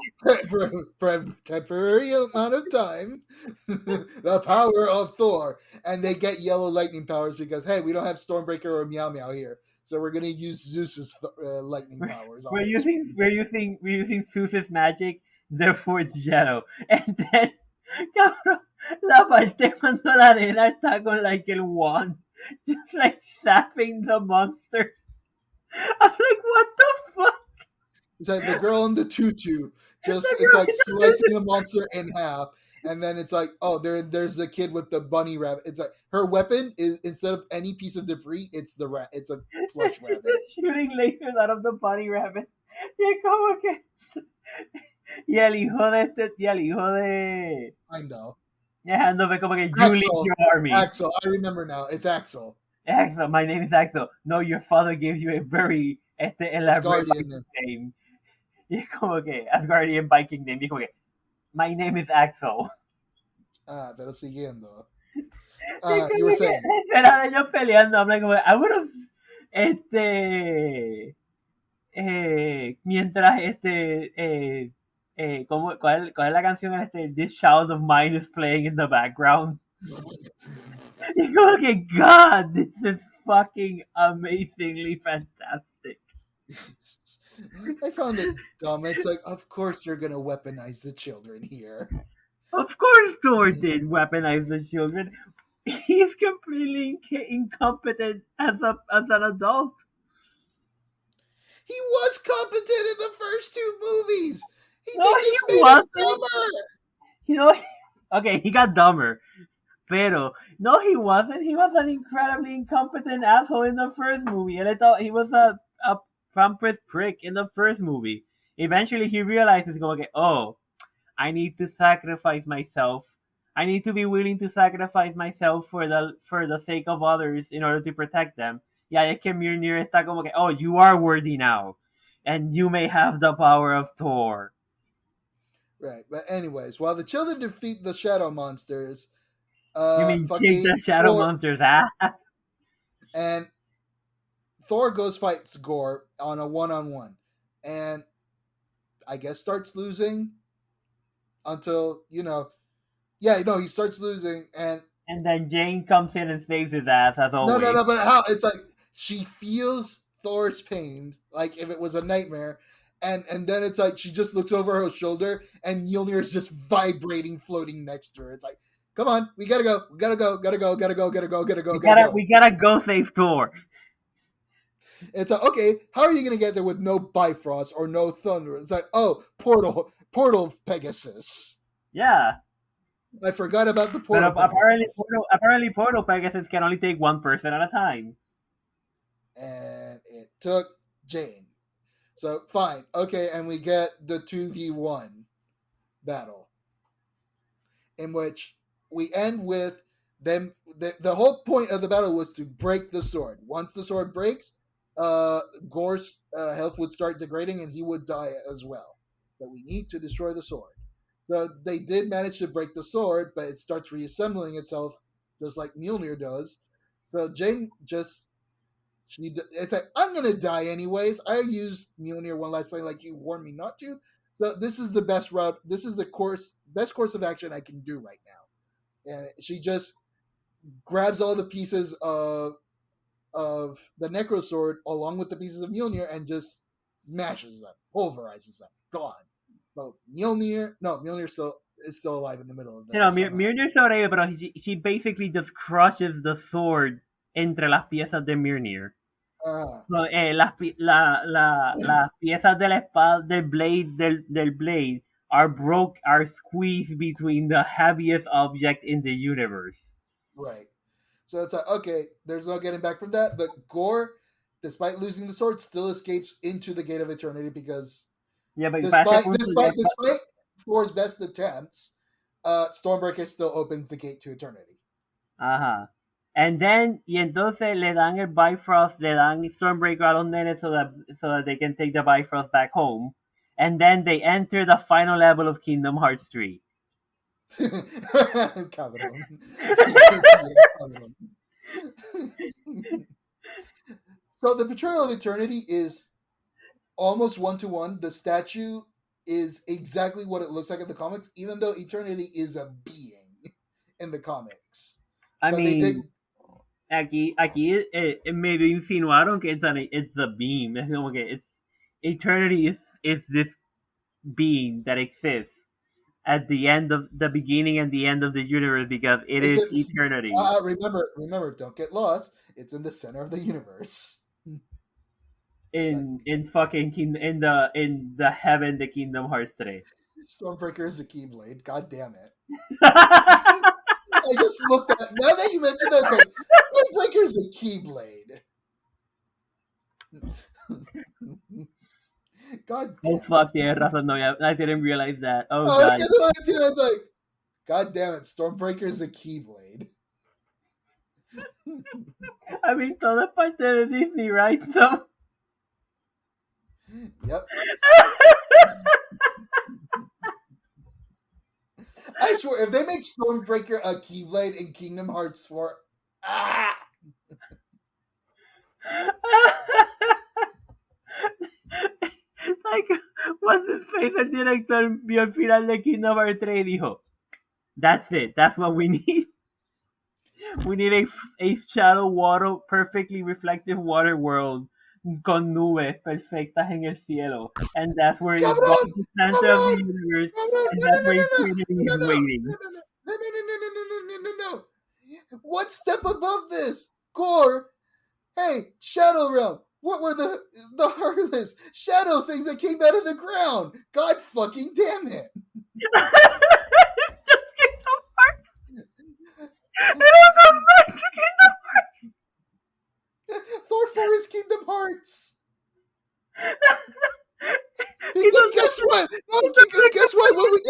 For a temporary amount of time. The power of Thor. And they get yellow lightning powers because, hey, we don't have Stormbreaker or Meow Meow here. So we're going to use Zeus's lightning powers. We're using Zeus's magic, therefore it's yellow. And then, cabrón, la parte cuando la nena está con like el wand, just like zapping the monster. I'm like, what the fuck? It's like the girl in the tutu, it's like slicing the monster in half, and then it's like, oh, there's the kid with the bunny rabbit. It's like her weapon is, instead of any piece of debris, it's a plush rabbit. Shooting lasers out of the bunny rabbit. Y como que y el hijo de I know. Yeah, no, como que you lead your army. Axel, I remember now. It's Axel. Axel, my name is Axel. No, your father gave you a very elaborate name. Y como que Asgardian Viking name. Y como que my name is Axel. Pero siguiendo. You were saying. Era de ellos peleando. I'm like, I would have mientras ¿cuál es la canción? This Child of Mine is playing in the background. Y como que, God, this is fucking amazingly fantastic. I found it dumb. It's like, of course you're gonna weaponize the children here. Of course Thor did weaponize the children. He's completely incompetent as an adult. He was competent in the first two movies. He wasn't. Dumber. Okay, he got dumber. Pero, no, he wasn't. He was an incredibly incompetent asshole in the first movie. And I thought he was a pampered prick in the first movie. Eventually, he realizes, okay, oh, I need to sacrifice myself. I need to be willing to sacrifice myself for the sake of others in order to protect them. Yeah, es que Mjolnir está como que, oh, you are worthy now, and you may have the power of Thor. Right, but anyways, while the children defeat the shadow monsters, You mean kick fucking the shadow Thor, monster's ass? and Thor goes fights Gore on a one-on-one, and I guess starts losing until he starts losing, and then Jane comes in and saves his ass as always. no, but how it's like she feels Thor's pain, like if it was a nightmare. And then it's like she just looks over her shoulder and Mjolnir is just vibrating, floating next to her. It's like, come on, we gotta go. We gotta go save Thor. It's like, okay, how are you gonna get there with no Bifrost or no thunder? It's like, oh, portal Pegasus. Yeah. I forgot about the portal. But apparently portal Pegasus can only take one person at a time. And it took Jane. So fine, okay, and we get the 2v1 battle, in which we end with them. The whole point of the battle was to break the sword. Once the sword breaks, Gore's health would start degrading, and he would die as well. But we need to destroy the sword. So they did manage to break the sword, but it starts reassembling itself, just like Mjolnir does. So Jane just. It's like, I'm going to die anyways. I used Mjolnir one last time like you warned me not to. So this is the best route. This is the best course of action I can do right now. And she just grabs all the pieces of the Necro Sword along with the pieces of Mjolnir and just smashes them, pulverizes them. Gone. But Mjolnir is still alive in the middle of this. Mjolnir sobrevive, pero she basically just crushes the sword entre las piezas de Mjolnir. Las piezas de la espada del blade are squeezed between the heaviest object in the universe. Right. So it's like, okay, there's no getting back from that. But Gore, despite losing the sword, still escapes into the Gate of Eternity because despite Thor's best attempts, Stormbreaker still opens the Gate to Eternity. Ajá. And then, y entonces le dan el Bifrost, le dan Stormbreaker a los nenes so that they can take the Bifrost back home. And then they enter the final level of Kingdom Hearts 3. Cabrón. So the Betrayal of Eternity is almost one-to-one. The statue is exactly what it looks like in the comics, even though Eternity is a being in the comics. Aquí medio insinuaron que it's a beam. Es como que Eternity is this being that exists at the end of the beginning and the end of the universe because it's Eternity. Remember, don't get lost. It's in the center of the universe. In the heaven, the Kingdom Hearts 3. Stormbreaker is the Keyblade. God damn it. I just looked at it. Now that you mentioned that, it's like, Stormbreaker is a Keyblade. God damn it. Oh, fuck, yeah, Rafa, no, I didn't realize that. Oh, God. It's like, God damn it, Stormbreaker is a Keyblade. I mean, todo es parte de Disney, right? So... Yep. I swear, if they make Stormbreaker a Keyblade in Kingdom Hearts 4, like, what's his face? El director vio el final de Kingdom Hearts 3 y dijo, that's it, that's what we need. We need a shadow water, perfectly reflective water world con nubes perfectas en el cielo. And that's where it's going to center of the universe. And that's where Trinity is waiting. No. One step above this. Gore. Hey, Shadow Realm. What were the heartless shadow things that came out of the ground? God fucking damn it. Just Kingdom Hearts. It'll come back to Kingdom Hearts. Thor 4 is Kingdom Hearts. Because guess what? No, because guess what? What we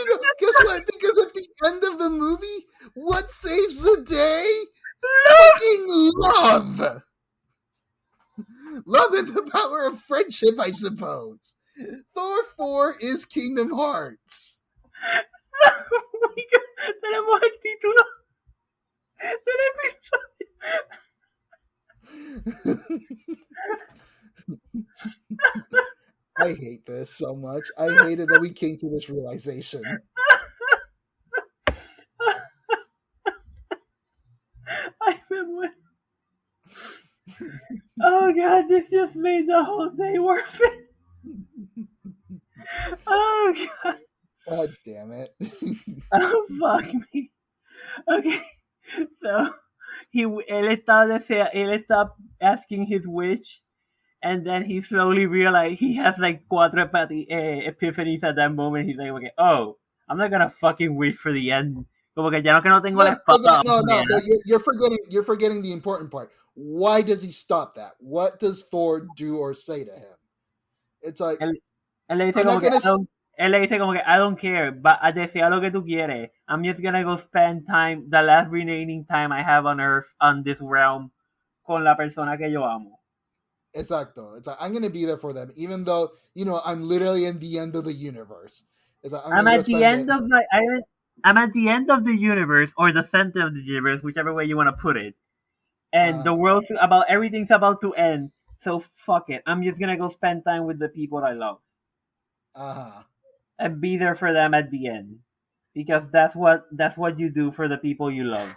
no. Guess what? Because at the end of the movie, what saves the day? Fucking love. Love and the power of friendship, I suppose. Thor 4 is Kingdom Hearts. Oh my God, tenemos el título del episodio. I hate this so much. I hate it that we came to this realization. Ay, me muero. Oh God, this just made the whole day worth it. Oh God. God damn it. Oh fuck me. Okay, so él está asking his wish, and then he slowly realized he has like cuatro epiphanies at that moment. He's like, okay, oh, I'm not gonna fucking wish for the end. Como que ya no, que no tengo la espada. No, but you're forgetting the important part. Why does he stop that? What does Thor do or say to him? It's like, Él le dice como que, él le dice como que, I don't care, but desea lo que tú quieres. I'm just gonna go spend time, the last remaining time I have on Earth, on this realm, con la persona que yo amo. Exacto. It's like, I'm gonna be there for them, even though, you know, I'm literally in the end of the universe. It's like, I'm at the end of my, I'm at the end of the universe, or the center of the universe, whichever way you want to put it. And the world's about, everything's about to end. So fuck it. I'm just gonna go spend time with the people I love. And be there for them at the end. Because that's what you do for the people you love.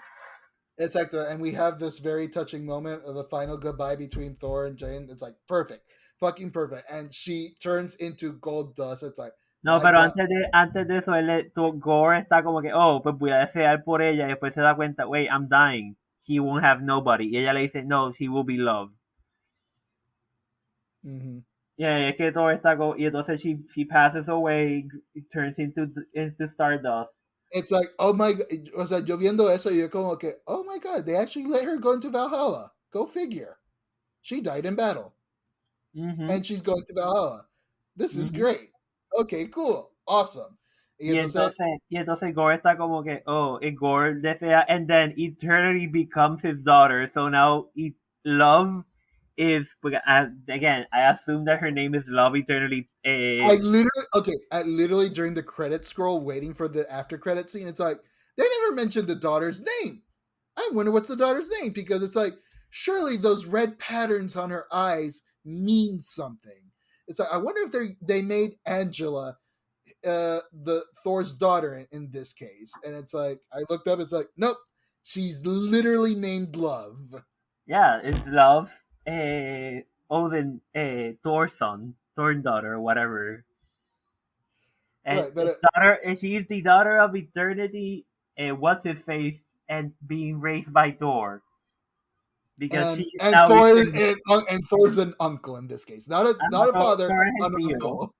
Exactly. And we have this very touching moment of the final goodbye between Thor and Jane. It's like perfect. Fucking perfect. And she turns into gold dust. It's like, no, pero antes de eso, Gore está como que, oh, pues voy a desear por ella, y después se da cuenta, wait, I'm dying. He won't have nobody. Y ella le dice, no, she will be loved. Mm-hmm. Yeah, es que Thor está y entonces she passes away, turns into stardust. It's like, oh my God. O sea, yo viendo eso, yo como que, oh my God, they actually let her go into Valhalla. Go figure. She died in battle. Mm-hmm. And she's going to Valhalla. This is great. Okay, cool. Awesome. Y entonces Gore está como que, oh, Gore desea, and then eternity becomes his daughter. So now love is, again, I assume that her name is Love Eternally. I literally during the credit scroll, waiting for the after credit scene, it's like, they never mentioned the daughter's name. I wonder what's the daughter's name, because it's like, surely those red patterns on her eyes mean something. It's like, I wonder if they made Angela the Thor's daughter in this case. And it's like, I looked up, it's like, nope, she's literally named Love. Yeah, it's Love. Odin, Thor's son, Thor's daughter, whatever. And Right, but she's the daughter of eternity. What's his face, and being raised by Thor. Because Thor's an uncle in this case, not a father, an uncle.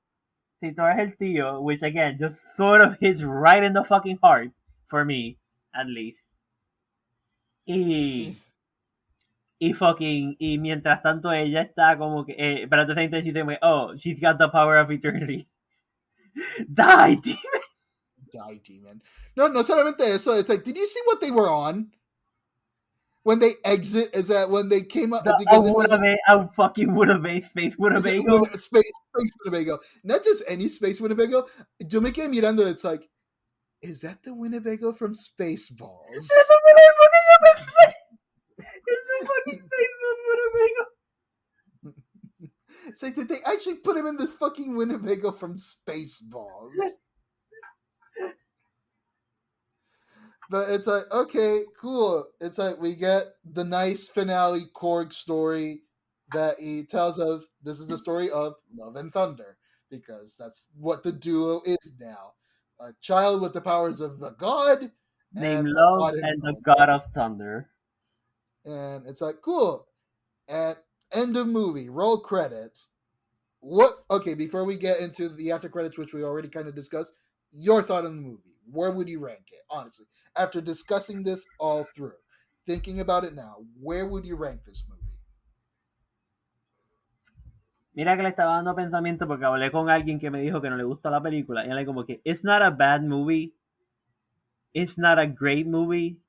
Sí, Thor es el tío, which again just sort of hits right in the fucking heart for me, at least. Y mientras tanto ella está como que, but at the same time she's like, oh, she's got the power of eternity. Die, demon. Die, demon. No solamente eso. It's like, did you see what they were on? When they exit, is that when they came up? Fucking Winnebago, Space Winnebago. Space Winnebago. Not just any Space Winnebago. Yo me quedé mirando, it's like, is that the Winnebago from Spaceballs? It's the fucking Spaceballs Winnebago. It's like, did they actually put him in this fucking Winnebago from Spaceballs? But it's like, okay, cool. It's like we get the nice finale Korg story that he tells us. This is the story of Love and Thunder, because that's what the duo is now. A child with the powers of the god named Love and the God of Thunder. And it's like, cool. At end of movie, roll credits. Before we get into the after credits, which we already kind of discussed, your thought on the movie. Where would you rank it, honestly? After discussing this all through, thinking about it now, where would you rank this movie? Mira que le estaba dando pensamiento porque hablé con alguien que me dijo que no le gusta la película. Y él como que, it's not a bad movie. It's not a great movie.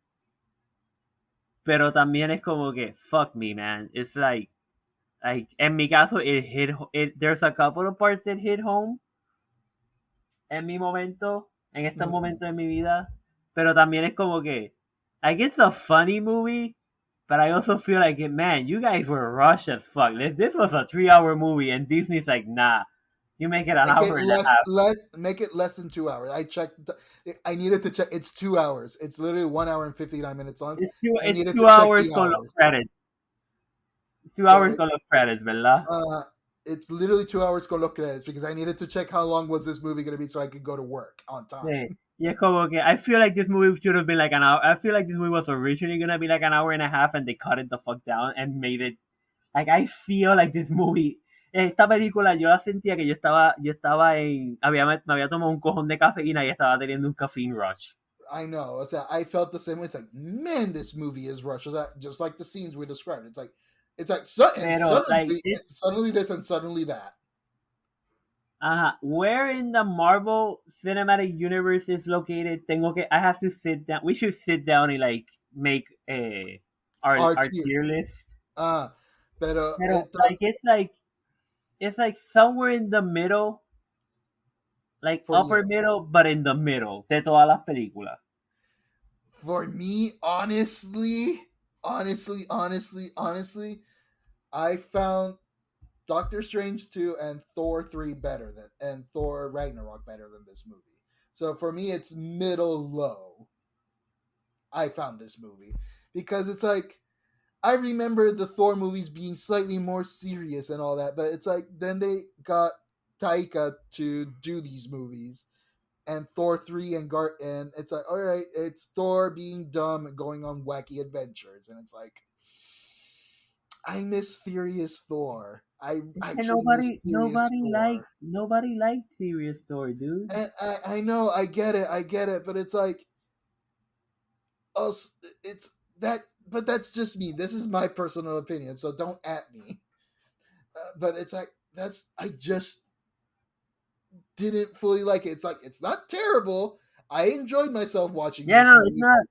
Pero también es como que, fuck me, man. It's like en mi caso, there's a couple of parts that hit home en mi momento, en este momento de mi vida. Pero también es como que, like, it's a funny movie. But I also feel like, man, you guys were rushed as fuck. This was a 3-hour movie, and Disney's like, nah, you make it an Make it hour and a half. make it less than 2 hours. I checked. I needed to check. It's 2 hours. It's literally 1 hour and 59 minutes long. I It's needed two to check hours the con los hours. credits. It's 2 So hours con los credits, ¿verdad? it's literally 2 hours con los credits because I needed to check how long was this movie going to be so I could go to work on time. Sí. Y es como que I feel like this movie should have been like an hour. I feel like this movie was originally gonna be like an hour and a half, and they cut it the fuck down and made it. Like I feel like this movie. Esta película yo la sentía que yo estaba me había tomado un cojón de cafeína y estaba teniendo un caffeine rush. I know. I felt the same way. It's like, man, this movie is rushed. Just like the scenes we described. It's like suddenly this and suddenly that. Where in the Marvel Cinematic Universe is located? I have to sit down. We should sit down and like make our tier list. Pero it's like somewhere in the middle, like upper middle, but in the middle de todas las películas. For me, honestly, I found Doctor Strange 2 and Thor 3 and Thor Ragnarok better than this movie. So for me, it's middle low. I found this movie because it's like, I remember the Thor movies being slightly more serious and all that, but it's like then they got Taika to do these movies, and Thor 3 and it's like, all right, it's Thor being dumb and going on wacky adventures, and it's like, I miss serious Thor. Nobody liked serious Thor, dude. And I know, I get it, but it's like, it's that. But that's just me. This is my personal opinion, so don't at me. But it's like, I just didn't fully like it. It's like, it's not terrible. I enjoyed myself watching this movie. It's not.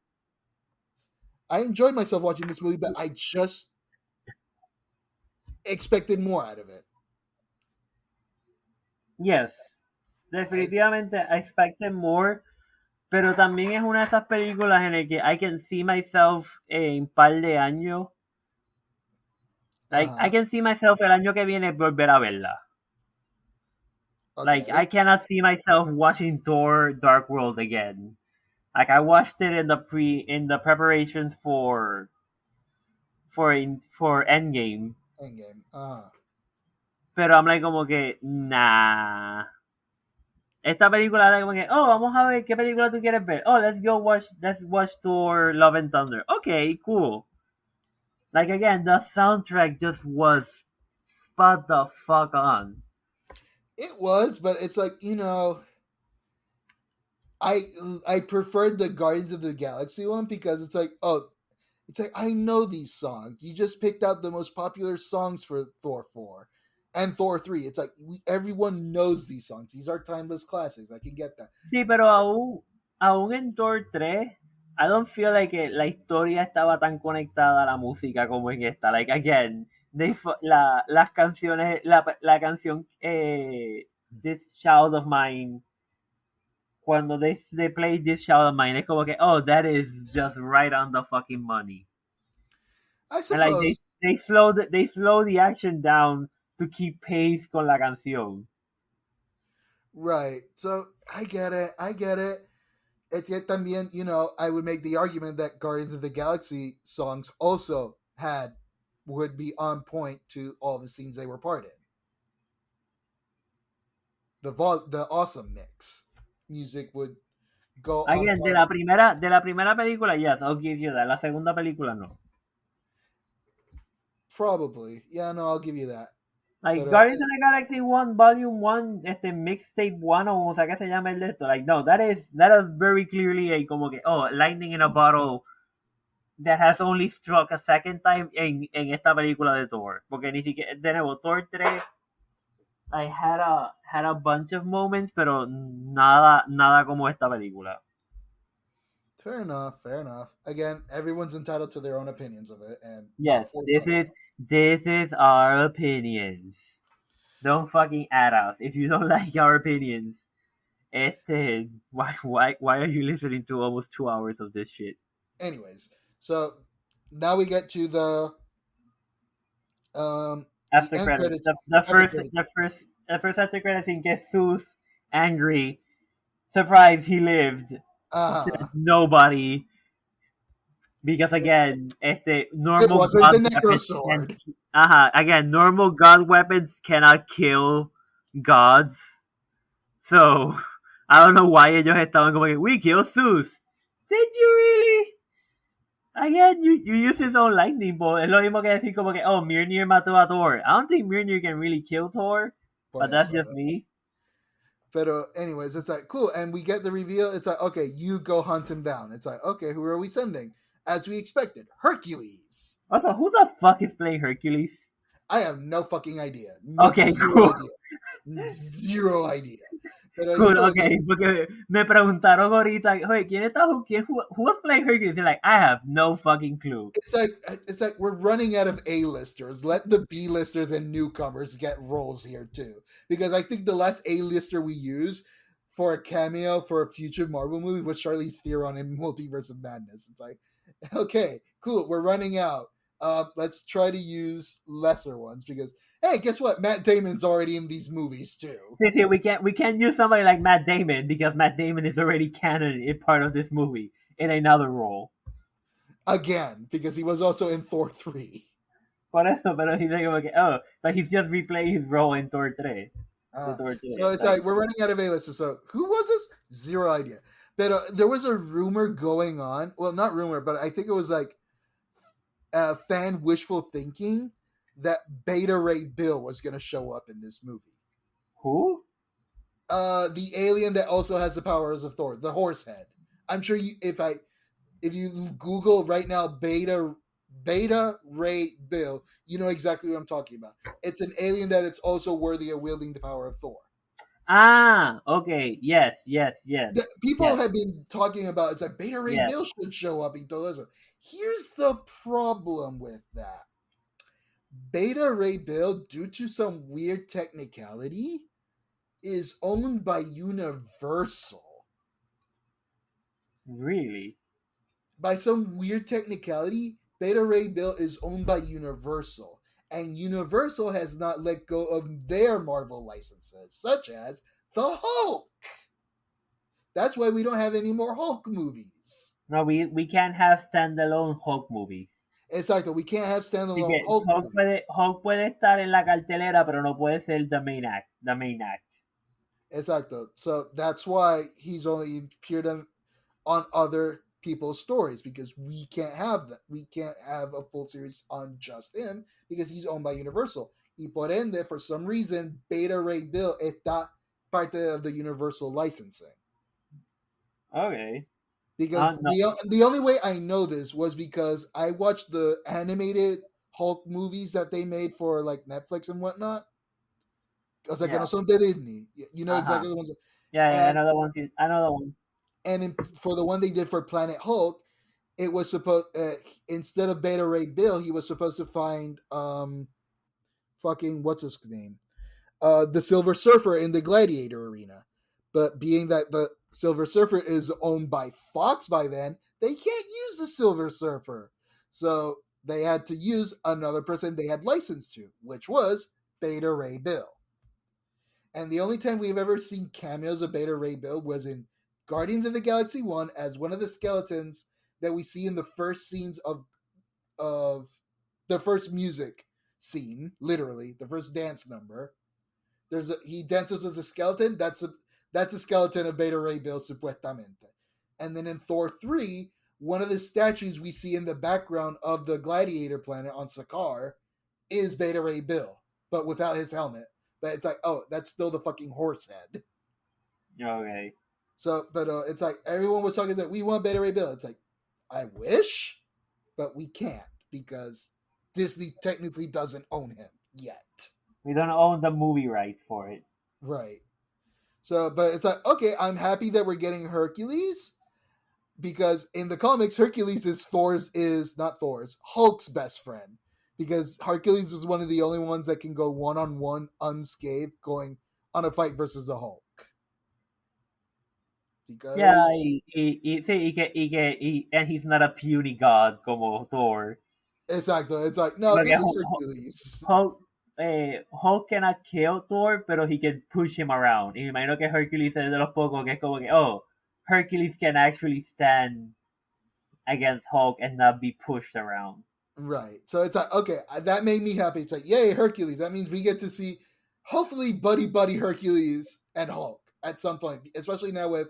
I enjoyed myself watching this movie, but I just expected more out of it. Yes. Definitivamente I expected more. Pero también es una de esas películas en el que I can see myself en par de años. Like, I can see myself el año que viene volver a verla. Okay. Like, I cannot see myself watching Thor Dark World again. Like, I watched it in the preparations for Endgame. Pero I'm like como que, nah. Esta película era como que, vamos a ver qué película tú quieres ver. Let's watch Thor Love and Thunder. Okay, cool. Like, again, the soundtrack just was spot the fuck on. It was, but it's like, I preferred the Guardians of the Galaxy one because it's like, I know these songs. You just picked out the most popular songs for Thor 4 and Thor 3. It's like, everyone knows these songs. These are timeless classics. I can get that. Sí, pero aún en Thor 3, I don't feel like la historia estaba tan conectada a la música como en esta. Like, again, las canciones, la canción This Child of Mine, cuando they play This Child of Mine, es como que, that is just right on the fucking money. I suppose. And like, they slow the action down to keep pace con la canción. Right. So, I get it. It's yet también, I would make the argument that Guardians of the Galaxy songs also would be on point to all the scenes they were part in. The awesome mix music would go again, de la primera película, yes, I'll give you that. La segunda película, no. Probably. Yeah, no, I'll give you that. Like, Guardians of the Galaxy 1, Volume 1, Mixtape 1, o sea que se llama el de esto. Like, no, that is very clearly a como que, lightning in a bottle that has only struck a second time en esta película de Thor. Porque ni siquiera, de nuevo, Thor 3 I had a bunch of moments, pero nada como esta película. Fair enough. Fair enough. Again, everyone's entitled to their own opinions of it, and not Yes, forced this on is anyone. this is our opinions. Don't fucking add us. If you don't like our opinions, why are you listening to almost 2 hours of this shit? Anyways, so now we get to the After end credits, credits. the After first credits. the first the first after credits scene gets Zeus angry, surprised he lived, Uh-huh. nobody. Because again, It normal wasn't god the necro weapons can, sword. again, normal god weapons cannot kill gods. So, I don't know why ellos estaban como que, we killed Zeus. Did you really? Again, you use his own lightning bolt. Es lo mismo que decir como que, oh, Mjolnir mató a Thor. I don't think Mjolnir can really kill Thor, Por but that's eso. just me. But anyways, it's like cool, and we get the reveal. It's like okay, you go hunt him down. It's like okay, who are we sending? As we expected, Hercules. Also, who the fuck is playing Hercules? I have no fucking idea. No Okay, zero cool. idea. Zero idea. But he Cool, goes, okay, porque me preguntaron ahorita, oye, who was playing Hercules? They're like, I have no fucking clue. it's like we're running out of A-listers. Let the B-listers and newcomers get roles here too. Because I think the last A-lister we used for a cameo for a future Marvel movie was Charlize Theron in Multiverse of Madness. It's like, okay, cool, we're running out. Let's try to use lesser ones because hey, guess what? Matt Damon's already in these movies too. See, we can't use somebody like Matt Damon because Matt Damon is already canon in part of this movie in another role. Again, because he was also in Thor 3. Por eso, pero he's like, okay, oh, but he's just replaying his role in Thor 3. Thor 3. So it's Like, like we're running out of A-listers. So who was this? Zero idea. But there was a rumor going on. Well, not rumor, but I think it was like fan wishful thinking that Beta Ray Bill was going to show up in this movie. who? The alien that also has the powers of Thor, the horse head. I'm sure if you Google right now Beta Ray Bill, you know exactly what I'm talking about. It's an alien that it's also worthy of wielding the power of Thor. Ah, okay, yes. People Yes. have been talking about it's like Beta Ray Yes. Bill should show up in Todavía. Here's the problem with that. Beta Ray Bill, due to some weird technicality, is owned by Universal. Really? By some weird technicality, Beta Ray Bill is owned by Universal. And Universal has not let go of their Marvel licenses, such as the Hulk. That's why we don't have any more Hulk movies. No, we can't have standalone Hulk movies. Exacto, we can't have Así standalone que Hulk movies. Hulk puede estar en la cartelera, pero no puede ser the main act. The main act. Exacto. So that's why he's only appeared on other people's stories because we can't have that. We can't have a full series on just him because he's owned by Universal. Y por ende, for some reason, Beta Ray Bill está parte of the Universal licensing. Okay. Because No. the only way I know this was because I watched the animated Hulk movies that they made for like Netflix and whatnot. O sea, que no son de Disney. You know exactly the ones. Yeah, And another one. Another one. for the one they did for Planet Hulk, it was supposed instead of Beta Ray Bill, he was supposed to find fucking what's his name, the Silver Surfer in the Gladiator arena. But being that the Silver Surfer is owned by Fox by then, they can't use the Silver Surfer, so they had to use another person they had licensed to, which was Beta Ray Bill. And the only time we've ever seen cameos of Beta Ray Bill was in Guardians of the Galaxy 1 as one of the skeletons that we see in the first scenes of the first music scene, literally, the first dance number. He dances as a skeleton, that's a skeleton of Beta Ray Bill, supuestamente. And then in Thor 3, one of the statues we see in the background of the Gladiator planet on Sakaar is Beta Ray Bill, but without his helmet. But it's like, oh, that's still the fucking horse head. Okay. So, but it's like everyone was talking that we want Beta Ray Bill. It's like, I wish, but we can't because Disney technically doesn't own him yet. We don't own the movie rights for it. Right. So, but it's like, okay, I'm happy that we're getting Hercules because in the comics, Hercules is not Thor's, Hulk's best friend. Because Hercules is one of the only ones that can go one-on-one unscathed going on a fight versus a Hulk. Because Yeah, and he's not a puny god como Thor. exactly, it's like, no, Porque this is Hercules. Hulk cannot kill Thor, pero he can push him around. Y me imagino que Hercules es de los pocos que es como que, oh, Hercules can actually stand against Hulk and not be pushed around. Right. So it's like, okay, that made me happy. It's like, yay, Hercules. That means we get to see, hopefully, buddy Hercules and Hulk at some point, especially now with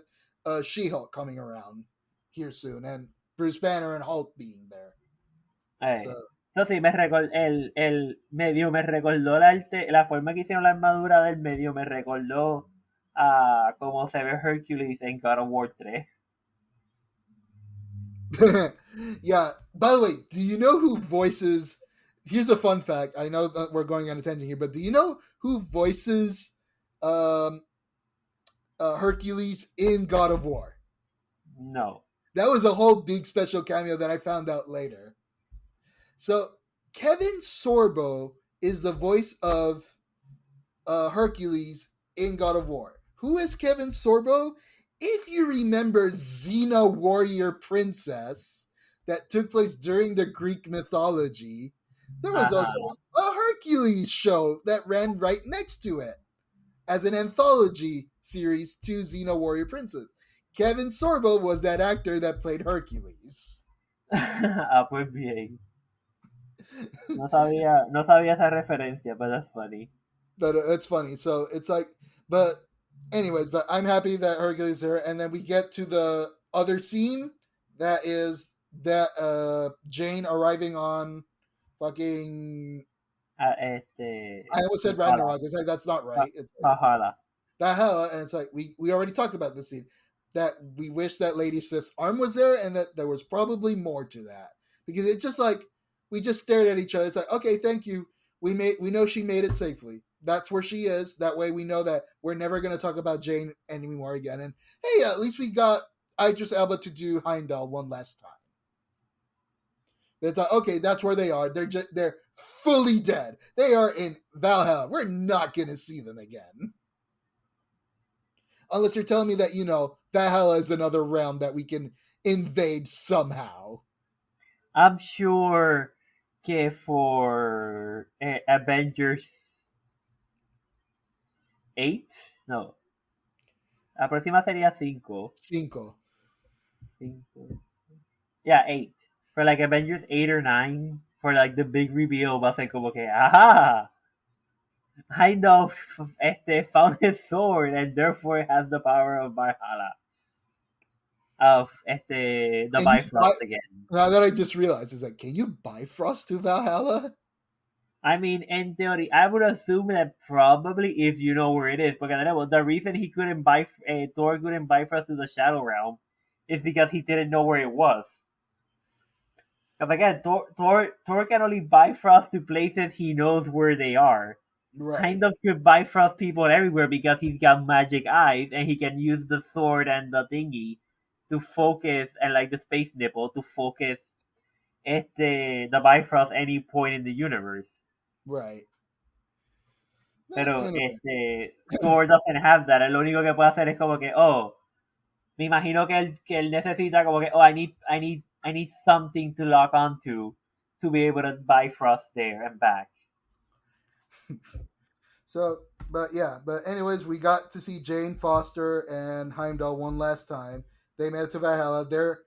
She-Hulk coming around here soon and Bruce Banner and Hulk being there. So, Entonces el medio me recordó la forma que hicieron la armadura del medio me recordó a cómo se ve Hercules en God of War 3. yeah. By the way, do you know who voices? Here's a fun fact. I know that we're going on a tangent here, but do you know who voices Hercules in God of War? No. That was a whole big special cameo that I found out later. So Kevin Sorbo is the voice of Hercules in God of War. Who is Kevin Sorbo? If you remember Xena Warrior Princess that took place during the Greek mythology, there was also a Hercules show that ran right next to it as an anthology series to Xena Warrior Princess. Kevin Sorbo was that actor that played Hercules. Pues bien. No sabía esa referencia, but that's funny. But it's funny. So it's like, but anyways, but I'm happy that Hercules is here. And then we get to the other scene that is that Jane arriving on fucking. I almost said Ragnarok. It's like, that's not right. It's like, Valhalla. And it's like, we already talked about this scene. That we wish that Lady Sif's arm was there and that there was probably more to that. Because it's just like, we just stared at each other. It's like, okay, thank you. We know she made it safely. That's where she is. That way we know that we're never going to talk about Jane anymore again. And hey, at least we got Idris Elba to do Heimdall one last time. It's like, okay, that's where they are. They're fully dead. They are in Valhalla. We're not going to see them again. Unless you're telling me that, Valhalla is another realm that we can invade somehow. I'm sure que for Avengers 8, no. La próxima sería 5. 5. Yeah, 8. For like Avengers 8 or 9, for like the big reveal, va a ser como que, aha! Heimdall found his sword and therefore has the power of Valhalla. Of the Bifrost again. Now that I just realized, is like, can you Bifrost to Valhalla? I mean, in theory, I would assume that probably if you know where it is, because the reason he couldn't Thor couldn't Bifrost to the Shadow Realm is because he didn't know where it was. Because again, Thor can only Bifrost to places he knows where they are. Right. Kind of could Bifrost people everywhere because he's got magic eyes and he can use the sword and the thingy to focus, and like the space nipple to focus the Bifrost any point in the universe. Right. Pero Thor doesn't have that. Lo único que puede hacer es como que, me imagino que él necesita como que, I need something to lock onto to be able to Bifrost there and back. So, but anyways, we got to see Jane Foster and Heimdall one last time. They made it to Valhalla. They're,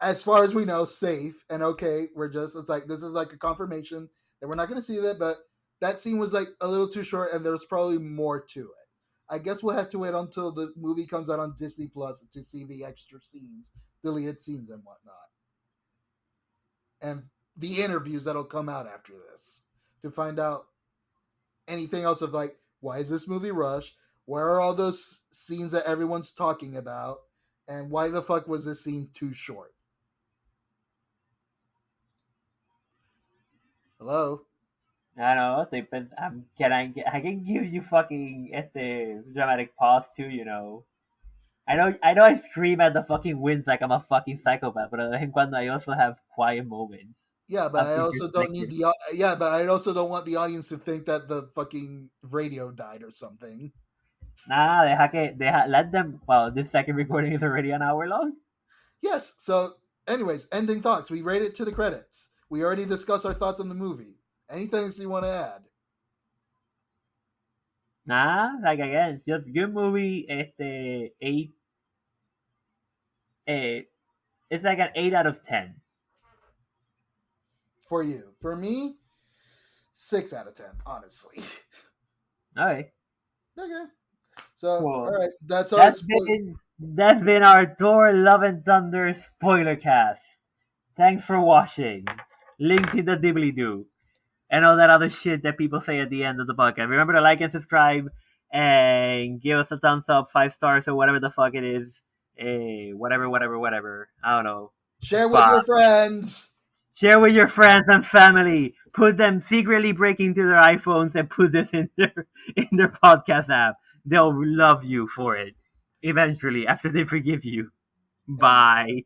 as far as we know, safe and okay. It's like, this is like a confirmation that we're not going to see that, but that scene was like a little too short and there's probably more to it. I guess we'll have to wait until the movie comes out on Disney Plus to see the extra scenes, deleted scenes and whatnot. And the interviews that'll come out after this to find out anything else of like, why is this movie rushed? Where are all those scenes that everyone's talking about? And why the fuck was this scene too short? Hello? I know. I can give you fucking dramatic pause too. I know. I scream at the fucking winds like I'm a fucking psychopath, but de vez en cuando I also have quiet moments Yeah, but of I also don't need introspection. yeah, but I also don't want the audience to think that the fucking radio died or something. Nah, let them. Well, this second recording is already an hour long. Yes. So, anyways, ending thoughts. We rate it to the credits. We already discussed our thoughts on the movie. Anything else you want to add? Nah, like again, it's just good movie. Eight. Eh, it's like an 8 out of 10. For you. For me, 6 out of 10. Honestly. Okay. Okay. So, all Cool. right. That's our That's been our Thor Love and Thunder spoiler cast. Thanks for watching. Links in the dibbly doo. And all that other shit that people say at the end of the podcast. Remember to like and subscribe and give us a thumbs up, 5 stars or whatever the fuck it is. Whatever. I don't know. Share with Bye. your friends. Share with your friends and family. Put them secretly break into their iPhones and put this in their podcast app. They'll love you for it. Eventually, after they forgive you. Bye.